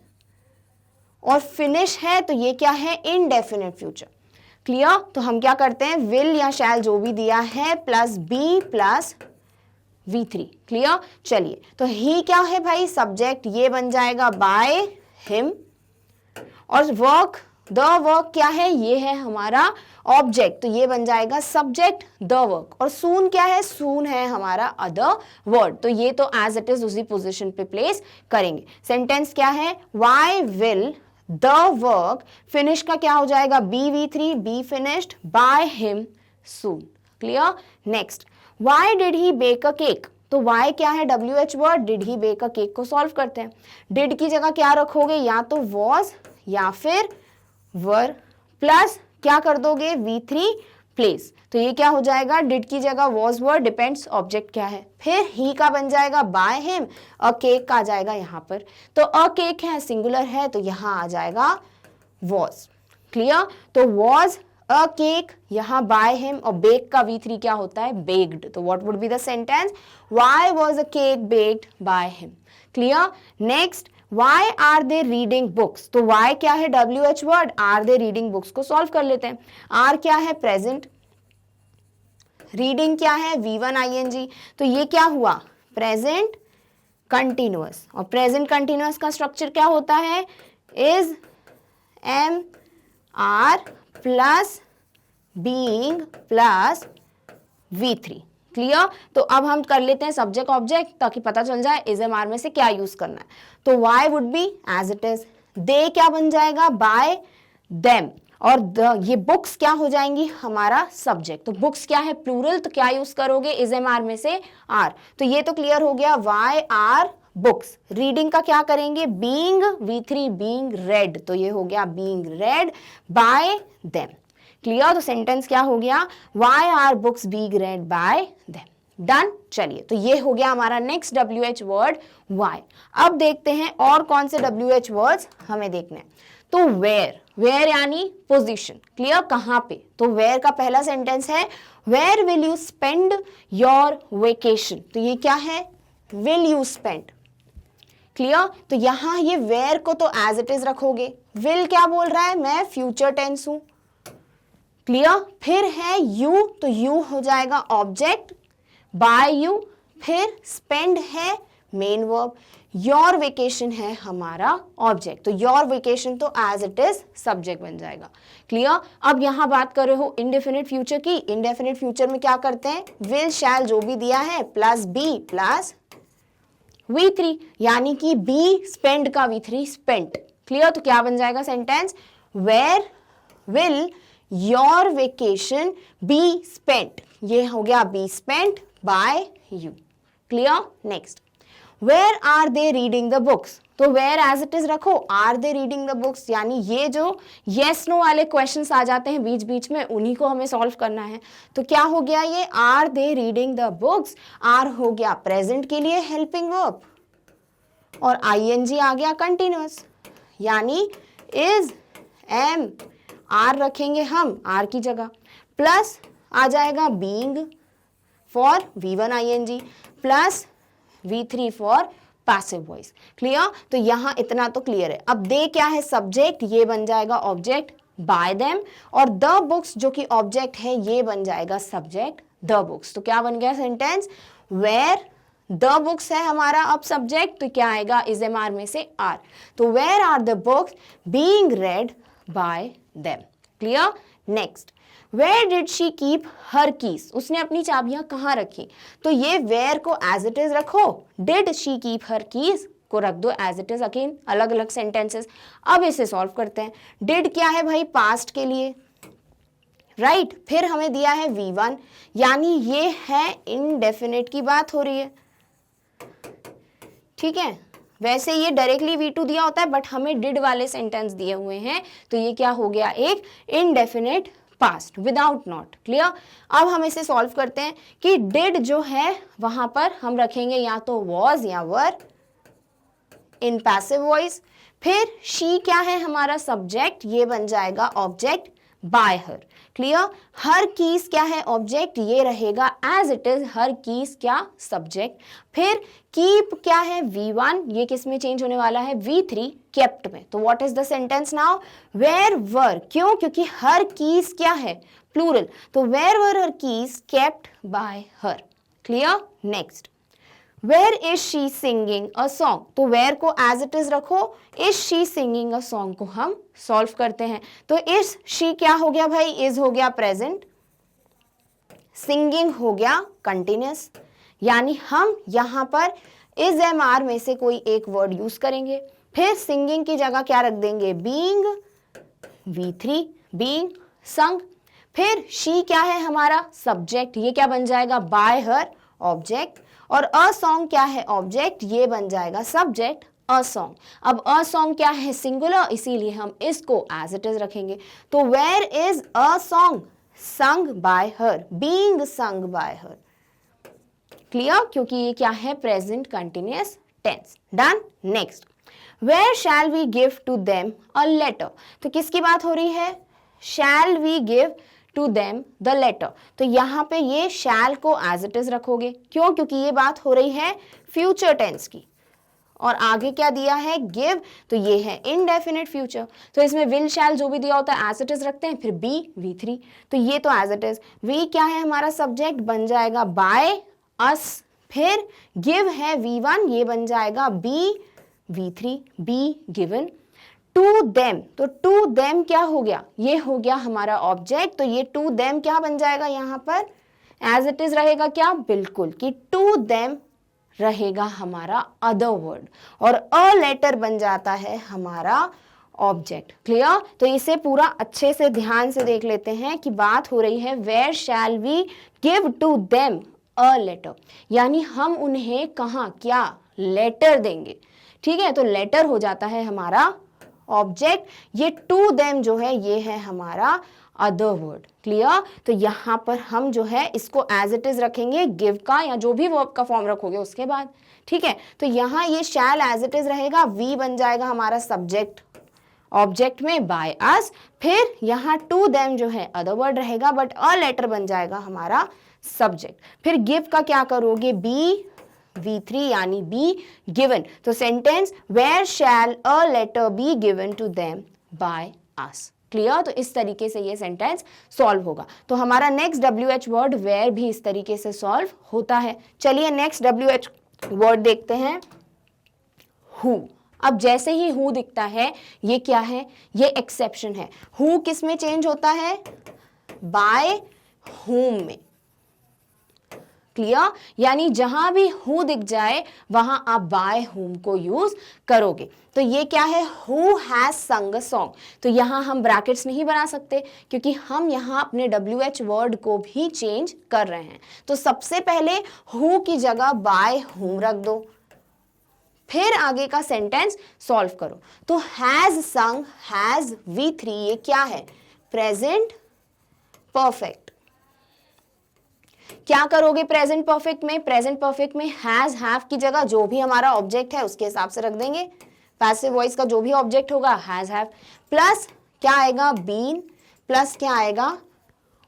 और फिनिश है तो ये क्या है, इनडेफिनेट फ्यूचर। क्लियर? तो हम क्या करते हैं, विल या शैल जो भी दिया है plus B plus V3। Clear? चलिए, तो ही क्या है भाई, सब्जेक्ट, ये बन जाएगा बाय हिम, और वर्क, द वर्क क्या है, ये है हमारा ऑब्जेक्ट, तो ये बन जाएगा सब्जेक्ट द वर्क, और सून क्या है, सून है हमारा अदर वर्ड, तो ये तो एज इट इज उसी पोजीशन पे प्लेस करेंगे। सेंटेंस क्या है, why will the work, finish का क्या हो जाएगा, V3, be finished by him soon. Clear? Next, why did he bake a cake, तो वाई क्या है, WH word, did he bake a cake को सॉल्व करते हैं। डिड की जगह क्या रखोगे, या तो वॉज या फिर वर, प्लस क्या कर दोगे, V3 प्लेस, तो ये क्या हो जाएगा, डिड की जगह वॉज वर्ड, डिपेंड्स ऑब्जेक्ट क्या है, फिर ही का बन जाएगा बाय हिम, अ केक का आ जाएगा यहाँ पर, तो अ केक है, सिंगुलर है, तो यहाँ आ जाएगा वॉज। क्लियर? तो वॉज अ केक, यहाँ बाय हिम, और बेक का V3 क्या होता है, बेक्ड, तो what would be the sentence, why was a cake baked by him. Clear? Next, why are they reading books, तो वाई क्या है, WH word, are they reading books को सॉल्व कर लेते हैं। आर क्या है, प्रेजेंट, रीडिंग क्या है, V1 ING, तो ये क्या हुआ, प्रेजेंट कंटिन्यूअस, और प्रेजेंट कंटिन्यूअस का स्ट्रक्चर क्या होता है, is am are plus being plus V3। Clear? तो अब हम कर लेते हैं सब्जेक्ट ऑब्जेक्ट, ताकि पता चल जाए इज एम आर में से क्या यूज करना है। तो why would be as it is, they क्या बन जाएगा, बाय देम, और ये बुक्स क्या हो जाएंगी, हमारा सब्जेक्ट, तो बुक्स क्या है, प्लूरल, तो क्या यूज करोगे, इज एम आर में से आर, तो ये तो क्लियर हो गया, वाई आर बुक्स। रीडिंग का क्या करेंगे, बीइंग V3, बीइंग रेड, तो ये हो गया being read by them. Clear? तो सेंटेंस क्या हो गया, why are books being read by them. Done? चलिए, तो ये हो गया हमारा नेक्स्ट WH वर्ड वाई। अब देखते हैं और कौन से WH वर्ड्स हमें देखने हैं। तो वेयर यानी पोजीशन, क्लियर, कहां पे, तो वेयर का पहला सेंटेंस है where will you spend your vacation, तो ये क्या है, विल यू स्पेंड, क्लियर। तो यहां ये वेयर को तो एज इट इज रखोगे, विल क्या बोल रहा है, मैं फ्यूचर टेंस हूं, क्लियर। फिर है यू, तो यू हो जाएगा ऑब्जेक्ट, बाय यू, फिर स्पेंड है मेन वर्ब, योर वेकेशन है हमारा ऑब्जेक्ट, तो योर वेकेशन तो एज इट इज सब्जेक्ट बन जाएगा, क्लियर। अब यहां बात कर रहे हो इंडेफिनिट फ्यूचर की, इंडेफिनिट फ्यूचर में क्या करते हैं, विल शैल जो भी दिया है प्लस बी प्लस V3, यानी कि बी स्पेंड का V3 स्पेंट, क्लियर। तो क्या बन जाएगा sentence, where will your vacation be spent, ये हो गया be spent by you, clear. Next, where are they reading the books, तो वेयर एज इट इज रखो, are they reading the books, यानी ये जो येस नो वाले क्वेश्चंस आ जाते हैं बीच बीच में, उन्हीं को हमें सॉल्व करना है। तो क्या हो गया, ये are they reading the books, are हो गया प्रेजेंट के लिए हेल्पिंग वर्ब, और आईएनजी आ गया कंटिन्यूअस, यानी इज एम आर रखेंगे हम आर की जगह, प्लस आ जाएगा being for V1 ING plus V3 for passive voice, clear. तो यहां इतना तो क्लियर है। अब दे क्या है, सब्जेक्ट, ये बन जाएगा ऑब्जेक्ट बाय देम, और द बुक्स जो कि ऑब्जेक्ट है ये बन जाएगा सब्जेक्ट द बुक्स। तो क्या बन गया सेंटेंस, वेयर द बुक्स है हमारा अब सब्जेक्ट, तो क्या आएगा, इज एम आर में से आर, तो where are the books being read by them, clear. Next, where did she keep her keys, उसने अपनी चाबियां कहाँ रखी, तो ये वेयर को एज इट इज रखो, did she keep her keys को रख दो एज इट इज, अगेन अलग अलग सेंटेंसेस। अब इसे सॉल्व करते हैं। डिड क्या है भाई, पास्ट के लिए, राइट। फिर हमें दिया है V1, यानी ये है इनडेफिनिट की बात हो रही है, ठीक है। वैसे ये डायरेक्टली V2 दिया होता है, बट हमें डिड वाले सेंटेंस दिए हुए हैं, तो ये क्या हो गया, एक indefinite past without not, clear. अब हम इसे सॉल्व करते हैं कि डिड जो है वहां पर हम रखेंगे या तो वॉज या वर इन पैसिव वॉइस, फिर शी क्या है हमारा सब्जेक्ट, ये बन जाएगा object by her, clear. Her keys क्या है ऑब्जेक्ट, ये रहेगा as it is her keys क्या सब्जेक्ट, फिर कीप क्या है V1, ये किस में चेंज होने वाला है, V3 केप्ट में। तो what is the sentence now, where were, क्यों, क्योंकि हर कीज क्या है प्लूरल, तो where were her keys kept by her, clear. Next, where is she singing a song, तो वेयर को एज इट इज रखो, is she singing a song को हम सॉल्व करते हैं। तो इज शी क्या हो गया भाई, इज हो गया प्रेजेंट, सिंगिंग हो गया कंटिन्यूअस, यानी हम यहां पर इज एम आर में से कोई एक वर्ड यूज करेंगे, फिर सिंगिंग की जगह क्या रख देंगे, बीइंग V3 बीइंग संग, फिर शी क्या है हमारा सब्जेक्ट, ये क्या बन जाएगा बाय हर ऑब्जेक्ट, और अ सॉन्ग क्या है ऑब्जेक्ट, ये बन जाएगा सब्जेक्ट अ सॉन्ग। अब अ सॉन्ग क्या है सिंगुलर, इसीलिए हम इसको एज इट इज रखेंगे। तो where is a song sung by her, being sung by her, clear, क्योंकि ये क्या है present continuous tense. Done. Next, where shall we give to them a letter, तो किसकी बात हो रही है, shall we give to them the letter, तो यहाँ पे ये शैल को एज इट इज रखोगे, क्यों, क्योंकि ये बात हो रही है फ्यूचर टेंस की, और आगे क्या दिया है गिव, तो ये है इनडेफिनिट फ्यूचर, तो इसमें विल शैल जो भी दिया होता है एज इट इज रखते हैं, फिर बी V3, तो ये तो एज इट इज, वी क्या है हमारा सब्जेक्ट बन जाएगा बाय अस, फिर गिव है V1, ये बन जाएगा be V3 be given, to them, तो टू देम क्या हो गया, ये हो गया हमारा ऑब्जेक्ट, तो ये टू देम क्या बन जाएगा यहाँ पर एज इट इज रहेगा क्या, बिल्कुल, कि टू देम रहेगा हमारा अदर वर्ड, और अ लेटर बन जाता है हमारा ऑब्जेक्ट, क्लियर। तो इसे पूरा अच्छे से ध्यान से देख लेते हैं कि बात हो रही है where shall we give to them a letter, यानी हम उन्हें कहाँ क्या लेटर देंगे, ठीक है। तो लेटर हो जाता है हमारा ऑब्जेक्ट, ये टू देम जो है ये है हमारा अदर वर्ड, क्लियर। तो यहाँ पर हम जो है इसको एज इट इज रखेंगे गिव का या जो भी वर्ब का फॉर्म रखोगे उसके बाद, ठीक है। तो यहाँ ये शैल एज इट इज रहेगा, वी बन जाएगा हमारा सब्जेक्ट ऑब्जेक्ट में बाय अस, फिर यहाँ टू देम जो है अदर वर्ड रहेगा बट अ लेटर बन जाएगा हमारा सब्जेक्ट। फिर गिव का क्या करोगे, बी V3 यानी बी गिवन। तो sentence where shall a letter be given to them by us. Clear? तो इस तरीके से ये सेंटेंस सॉल्व होगा। तो हमारा नेक्स्ट WH वर्ड वेयर भी इस तरीके से सॉल्व होता है। चलिए नेक्स्ट WH वर्ड देखते हैं, हु। अब जैसे ही हु दिखता है, ये क्या है, ये एक्सेप्शन है। हु किस में चेंज होता है, बाय हुम में। क्लियर? यानी जहां भी हु दिख जाए वहां आप बाय हुम को यूज करोगे। तो ये क्या है, हु हैज संग अ सॉन्ग। तो यहां हम ब्रैकेट्स नहीं बना सकते क्योंकि हम यहां अपने WH वर्ड को भी चेंज कर रहे हैं। तो सबसे पहले हु की जगह बाय हुम रख दो, फिर आगे का सेंटेंस सॉल्व करो। तो हैज संग, हैज V3, ये क्या है, प्रेजेंट परफेक्ट। क्या करोगे प्रेजेंट परफेक्ट में, प्रेजेंट परफेक्ट में हैज हैव की जगह जो भी हमारा ऑब्जेक्ट है उसके हिसाब से रख देंगे। पैसिव वॉइस का जो भी ऑब्जेक्ट होगा हैज हैव, प्लस क्या आएगा, बीन, प्लस क्या आएगा,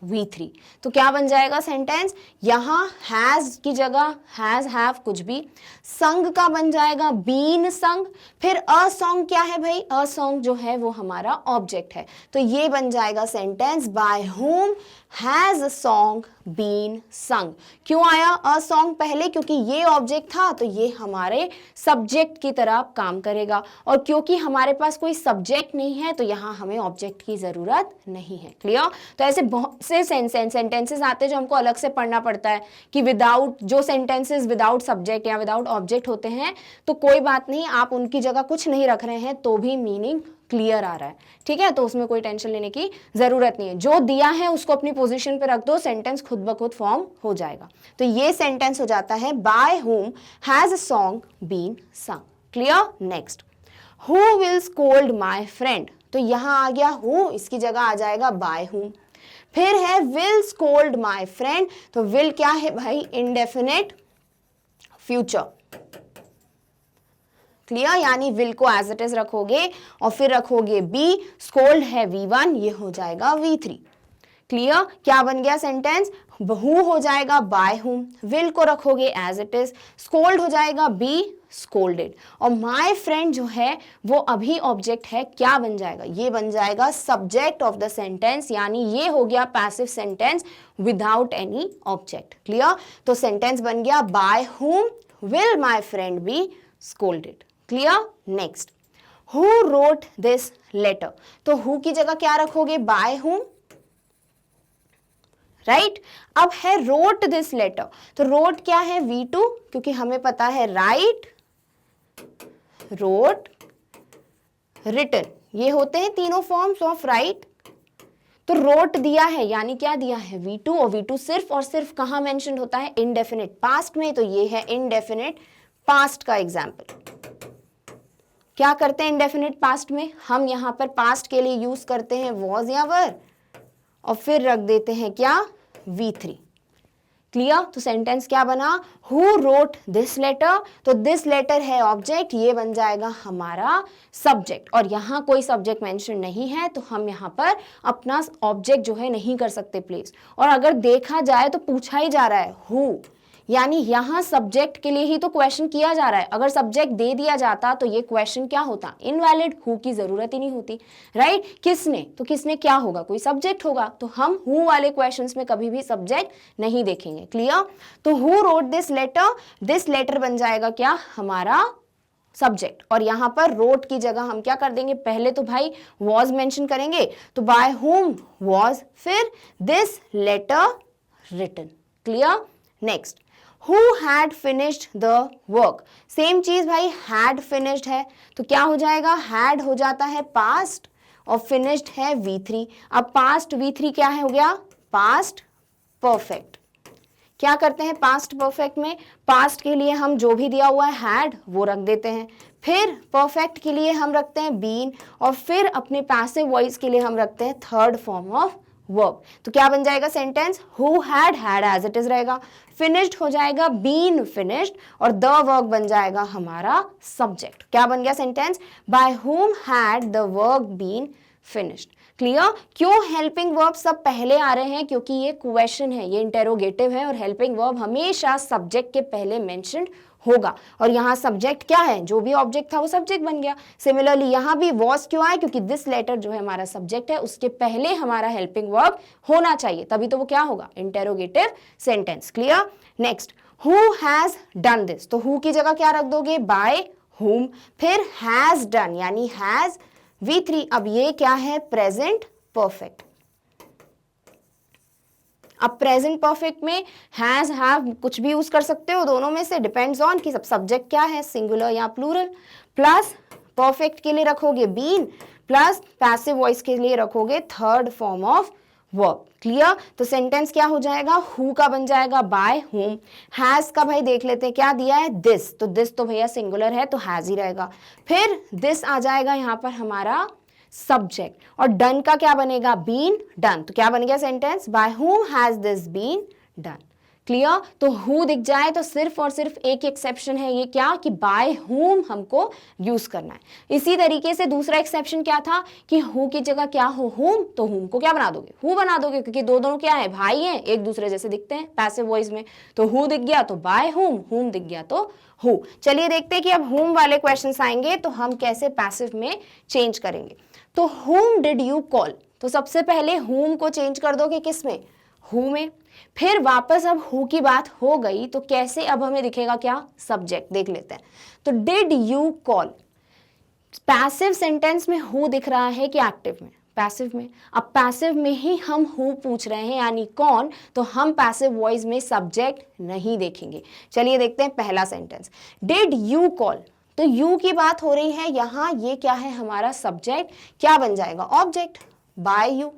V3। तो क्या बन जाएगा सेंटेंस, यहां हैज की जगह हैज हैव कुछ भी, संग का बन जाएगा बीन संग, फिर अ सॉन्ग क्या है भाई, अ सॉन्ग जो है वो हमारा ऑब्जेक्ट है। तो ये बन जाएगा sentence by whom has a song been sung. क्यों आया अ सॉन्ग पहले, क्योंकि ये ऑब्जेक्ट था तो ये हमारे सब्जेक्ट की तरह काम करेगा, और क्योंकि हमारे पास कोई सब्जेक्ट नहीं है तो यहाँ हमें ऑब्जेक्ट की जरूरत नहीं है। क्लियर? तो ऐसे बहुत से सेंटेंसेस आते हैं जो हमको अलग से पढ़ना पड़ता है कि विदाउट, जो सेंटेंसेस विदाउट सब्जेक्ट या विदाउट ऑब्जेक्ट होते हैं तो कोई बात नहीं, आप उनकी जगह कुछ नहीं रख रहे हैं तो भी मीनिंग क्लियर आ रहा है। ठीक है? तो उसमें कोई टेंशन लेने की जरूरत नहीं है, जो दिया है उसको अपनी पोजीशन पे रख दो, सेंटेंस खुद ब खुद फॉर्म हो जाएगा। तो ये सेंटेंस हो जाता है by whom has a song been sung. Clear? Next, who will scold my friend. तो यहां आ गया हु, इसकी जगह आ जाएगा बाय हुम। फिर है विल स्कोल्ड माय फ्रेंड। तो विल क्या है भाई, इंडेफिनिट फ्यूचर। क्लियर? यानी विल को एज इट इज रखोगे और फिर रखोगे बी, स्कोल्ड है V1, ये हो जाएगा V3। क्लियर? क्या बन गया सेंटेंस, हु हो जाएगा बाय हुम, विल को रखोगे एज इट इज, स्कोल्ड हो जाएगा बी, स्कोल्डेड, और माय फ्रेंड जो है वो अभी ऑब्जेक्ट है, क्या बन जाएगा, ये बन जाएगा सब्जेक्ट ऑफ द सेंटेंस, यानी ये हो गया passive sentence without any object. Clear? तो सेंटेंस बन गया by whom will my friend be scolded. Clear? Next, who wrote this letter. तो हु की जगह क्या रखोगे, बाय हुम, राइट? अब है रोट दिस लेटर। तो रोट क्या है, V2, क्योंकि हमें पता है राइट, रोट, रिटन, ये होते हैं तीनों फॉर्म्स ऑफ राइट। तो रोट दिया है यानी क्या दिया है, V2, और V2 सिर्फ और सिर्फ कहां मेंशन होता है, इनडेफिनिट पास्ट में। तो ये है इनडेफिनिट पास्ट का एग्जाम्पल। क्या करते हैं इनडेफिनिट पास्ट में, हम यहां पर पास्ट के लिए यूज करते हैं वॉज या वर, और फिर रख देते हैं क्या, V3। क्लियर? तो सेंटेंस क्या बना, हु रोट दिस लेटर। तो दिस लेटर है ऑब्जेक्ट, ये बन जाएगा हमारा सब्जेक्ट, और यहाँ कोई सब्जेक्ट मेंशन नहीं है तो हम यहाँ पर अपना ऑब्जेक्ट जो है नहीं कर सकते प्लेस। और अगर देखा जाए तो पूछा ही जा रहा है हु, यानी यहाँ सब्जेक्ट के लिए ही तो क्वेश्चन किया जा रहा है। अगर सब्जेक्ट दे दिया जाता तो ये क्वेश्चन क्या होता, इनवैलिड, हु की जरूरत ही नहीं होती, राइट? किसने, तो किसने क्या होगा, कोई सब्जेक्ट होगा, तो हम हु वाले क्वेश्चंस में कभी भी सब्जेक्ट नहीं देखेंगे। क्लियर? तो हु रोट दिस लेटर बन जाएगा क्या, हमारा सब्जेक्ट, और यहां पर रोट की जगह हम क्या कर देंगे, पहले तो भाई वॉज मेंशन करेंगे, तो बाय हुम वॉज, फिर this letter written. Clear? Next, Who had finished the work। Same चीज भाई, had finished है तो क्या हो जाएगा, had हो जाता है past और finished है V3। अब past V3 क्या है, हो गया past perfect। क्या करते हैं past perfect में, past के लिए हम जो भी दिया हुआ है had वो रख देते हैं, फिर perfect के लिए हम रखते हैं been, और फिर अपने passive voice के लिए हम रखते हैं थर्ड फॉर्म ऑफ वर्ब। तो क्या बन जाएगा sentence, who had, had as it is रहेगा, फिनिश्ड हो जाएगा बीन फिनिश्ड, और द वर्क बन जाएगा हमारा सब्जेक्ट। क्या बन गया sentence, by whom had the work been finished. Clear. क्यों हेल्पिंग वर्ब सब पहले आ रहे हैं, क्योंकि ये क्वेश्चन है, ये इंटेरोगेटिव है, और हेल्पिंग वर्ब हमेशा सब्जेक्ट के पहले मेंशन्ड होगा, और यहाँ सब्जेक्ट क्या है, जो भी ऑब्जेक्ट था वो सब्जेक्ट बन गया। सिमिलरली यहाँ भी वॉज क्यों आए, क्योंकि दिस लेटर जो है हमारा सब्जेक्ट है, उसके पहले हमारा हेल्पिंग वर्ब होना चाहिए, तभी तो वो क्या होगा, interrogative sentence. Clear. Next, who has done this, तो हु की जगह क्या रख दोगे, बाय हुम, फिर हैज डन यानी हैज V3। अब ये क्या है, प्रेजेंट परफेक्ट। अब प्रेजेंट परफेक्ट में हैज हैव कुछ भी यूज कर सकते हो, दोनों में से, डिपेंड्स ऑन कि सब सब्जेक्ट क्या है, सिंगुलर या प्लूरल। प्लस परफेक्ट के लिए रखोगे बीन, प्लस पैसिव वॉइस के लिए रखोगे third form of verb. Clear. तो सेंटेंस क्या हो जाएगा, हु का बन जाएगा बाय हुम, हैज का भाई देख लेते हैं क्या दिया है, दिस, तो दिस तो भैया सिंगुलर है तो हैज ही रहेगा, फिर दिस आ जाएगा यहाँ पर हमारा सब्जेक्ट, और डन का क्या बनेगा, बीन डन। तो क्या बन गया sentence, by whom has this been done. Clear. तो हु दिख जाए तो सिर्फ और सिर्फ एक एक्सेप्शन है, ये क्या, कि बाय हुम हमको यूज करना है। इसी तरीके से दूसरा एक्सेप्शन क्या था, कि हु की जगह क्या हो, हुम, तो हुम को क्या बना दोगे, हु बना दोगे, क्योंकि दोनों क्या है, भाई हैं, एक दूसरे जैसे दिखते हैं पैसिव वॉइस में। तो हु दिख गया तो बाय हुम, हुम दिख गया तो हु। चलिए देखते हैं कि अब हुम वाले क्वेश्चन आएंगे तो हम कैसे पैसिव में चेंज करेंगे। तो हुम डिड यू कॉल, तो सबसे पहले हुम को चेंज कर दोगे किस में, हु में। फिर वापस अब हु की बात हो गई तो कैसे अब हमें दिखेगा क्या, सब्जेक्ट। देख लेते हैं। तो did you call, passive sentence में हु दिख रहा है कि एक्टिव में, पैसिव में। अब पैसिव में ही हम हु पूछ रहे हैं यानी कौन, तो हम पैसिव वॉइस में सब्जेक्ट नहीं देखेंगे। चलिए देखते हैं पहला सेंटेंस, डिड यू कॉल, तो यू की बात हो रही है यहां, ये क्या है हमारा सब्जेक्ट, क्या बन जाएगा, ऑब्जेक्ट, बाय यू।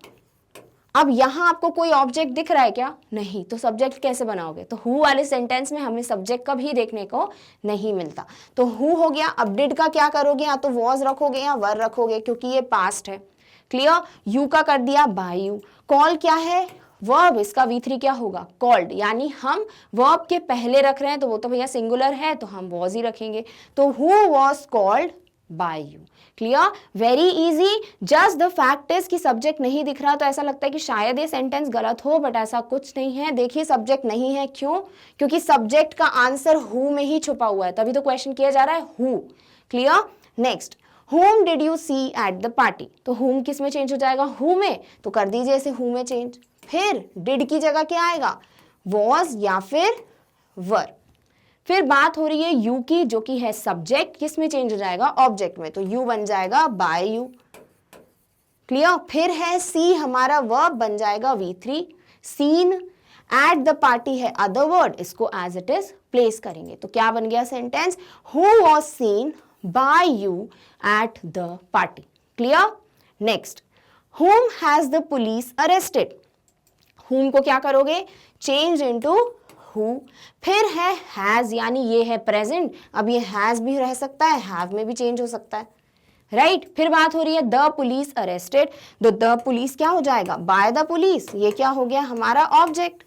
अब यहां आपको कोई ऑब्जेक्ट दिख रहा है क्या, नहीं, तो सब्जेक्ट कैसे बनाओगे, तो हु वाले सेंटेंस में हमें सब्जेक्ट कभी देखने को नहीं मिलता। तो हु हो गया। अब डिड का क्या करोगे, या तो वॉज रखोगे या वर रखोगे, क्योंकि ये पास्ट है। क्लियर। यू का कर दिया बाय यू। कॉल क्या है, वर्ब, इसका V3 क्या होगा, कॉल्ड, यानी हम वर्ब के पहले रख रहे हैं तो वो तो भैया सिंगुलर है तो हम वॉज ही रखेंगे। तो who was called by you. Clear, very easy. Just the fact is कि सब्जेक्ट नहीं दिख रहा, तो ऐसा लगता है कि शायद ये सेंटेंस गलत हो, बट ऐसा कुछ नहीं है। देखिए सब्जेक्ट नहीं है, क्यों, क्योंकि सब्जेक्ट का आंसर हु में ही छुपा हुआ है, तभी तो क्वेश्चन किया जा रहा है who. Clear. Next, whom did you see at the party, तो whom किस में चेंज हो जाएगा, who में, तो कर दीजिए इसे who में चेंज। फिर did की जगह क्या आएगा, was या फिर were। फिर बात हो रही है you की, जो कि है सब्जेक्ट, किस में चेंज हो जाएगा, ऑब्जेक्ट में, तो you बन जाएगा by you। क्लियर। फिर है see, हमारा verb बन जाएगा V3। seen, at the party है other word, इसको as it is प्लेस करेंगे, तो क्या बन गया sentence, who was seen by you at the party। Clear? Next, whom has the police arrested? whom को क्या करोगे, change into who। फिर है has, यानी ये है present, अब ये has भी रह सकता है, have में भी change हो सकता है, राइट। फिर बात हो रही है the police arrested, तो the police क्या हो जाएगा, by the police, ये क्या हो गया हमारा ऑब्जेक्ट।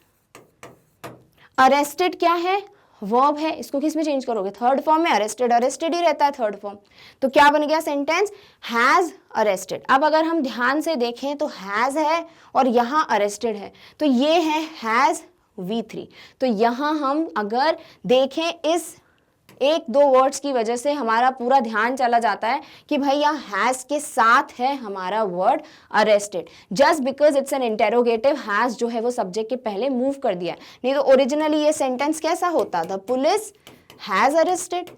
arrested क्या है, वर्ब है, इसको किस में चेंज करोगे, थर्ड फॉर्म में। अरेस्टेड अरेस्टेड ही रहता है थर्ड फॉर्म, तो क्या बन गया सेंटेंस, हैज अरेस्टेड। अब अगर हम ध्यान से देखें तो हैज है और यहाँ अरेस्टेड है, तो ये है हैज V3। तो यहाँ हम अगर देखें इस एक दो वर्ड्स की वजह से हमारा पूरा ध्यान चला जाता है कि भाई यहाँ हैज के साथ है हमारा word arrested, just because it's an interrogative. Has जो है वो सब्जेक्ट के पहले मूव कर दिया, नहीं तो ओरिजिनली ये सेंटेंस कैसा होता, the police has arrested,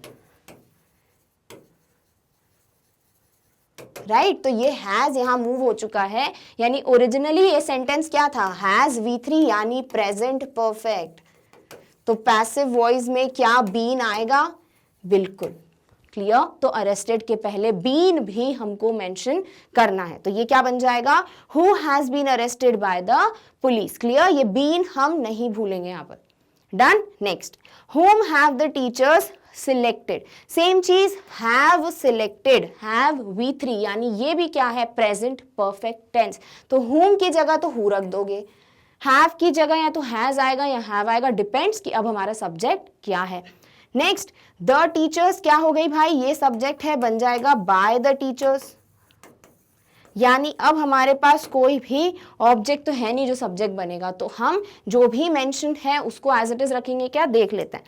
right. तो ये हैज यहाँ मूव हो चुका है, यानी ओरिजिनली ये सेंटेंस क्या था, हैज V3 यानी प्रेजेंट परफेक्ट। तो पैसिव वॉइस में क्या बीन आएगा, बिल्कुल। क्लियर। तो अरेस्टेड के पहले बीन भी हमको मेंशन करना है, तो ये क्या बन जाएगा, who has been arrested by the police. Clear, ये बीन हम नहीं भूलेंगे यहाँ पर। Done. Next, whom have the teachers selected. Same चीज हैव सिलेक्टेड, हैव V3, यानी ये भी क्या है, प्रेजेंट परफेक्ट टेंस। तो whom की जगह तो who रख दोगे, हैव की जगह या तो हैज आएगा या हैव आएगा, डिपेंड्स कि अब हमारा सब्जेक्ट क्या है। नेक्स्ट द टीचर्स क्या हो गई भाई, ये सब्जेक्ट है, बन जाएगा बाय द टीचर्स, यानी अब हमारे पास कोई भी ऑब्जेक्ट तो है नहीं जो सब्जेक्ट बनेगा, तो हम जो भी मेंशन्ड है उसको एज इट इज रखेंगे। क्या देख लेते हैं,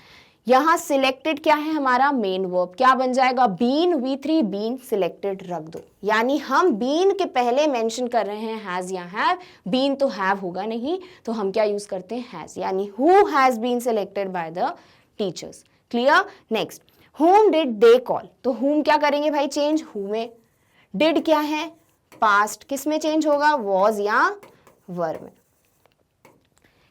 यहाँ सिलेक्टेड क्या है हमारा मेन वर्ब, क्या बन जाएगा, बीन V3, बीन सिलेक्टेड रख दो, यानी हम बीन के पहले मेंशन कर रहे हैं हैज या हैव, बीन तो हैव होगा नहीं, तो हम क्या यूज करते हैं हैज, यानी who has been selected by the teachers. Clear. Next whom did they call, तो whom क्या करेंगे भाई, चेंज who में, did क्या है पास्ट, किस में चेंज होगा, was या were में।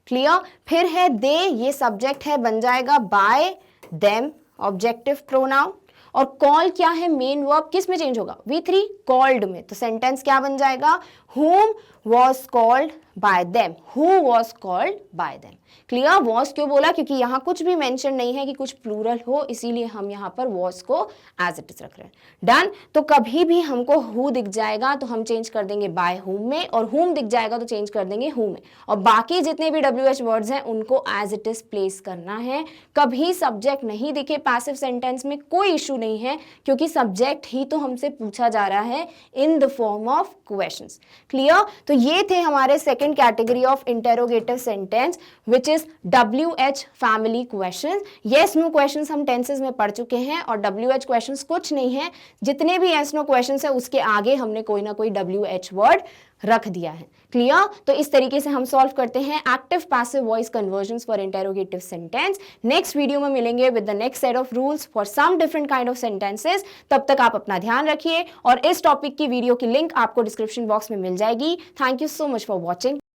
क्लियर। फिर है दे, ये सब्जेक्ट है, बन जाएगा बाय देम, ऑब्जेक्टिव प्रोनाउन, और कॉल क्या है मेन वर्ब, किस में चेंज होगा, V3, कॉल्ड में, तो सेंटेंस क्या बन जाएगा, whom was called by them, who was called by them। Clear. was क्यों बोला, क्योंकि यहाँ कुछ भी मेंशन नहीं है कि कुछ प्लूरल हो, इसीलिए हम यहाँ पर was को एज इट इज रख रहे हैं। डन। तो कभी भी हमको who दिख जाएगा तो हम चेंज कर देंगे by whom में, और whom दिख जाएगा तो चेंज कर देंगे who में, और बाकी जितने भी WH वर्ड्स हैं उनको एज इट इज प्लेस करना है। कभी सब्जेक्ट नहीं दिखे पैसिव सेंटेंस में कोई इशू नहीं है, क्योंकि सब्जेक्ट ही तो हमसे पूछा जा रहा है in the form of questions. Clear. तो ये थे हमारे second category of interrogative sentence which is WH family questions. Yes no questions हम टेंसेस में पढ़ चुके हैं, और WH क्वेश्चंस कुछ नहीं है, जितने भी यस नो क्वेश्चंस है उसके आगे हमने कोई ना कोई WH वर्ड रख दिया है। क्लियर। तो इस तरीके से हम सॉल्व करते हैं active passive voice conversions for interrogative sentence. Next video में मिलेंगे with the next set of rules for some different kind of sentences. तब तक आप अपना ध्यान रखिए, और इस टॉपिक की वीडियो की लिंक आपको डिस्क्रिप्शन बॉक्स में मिल जाएगी। Thank you so much for watching.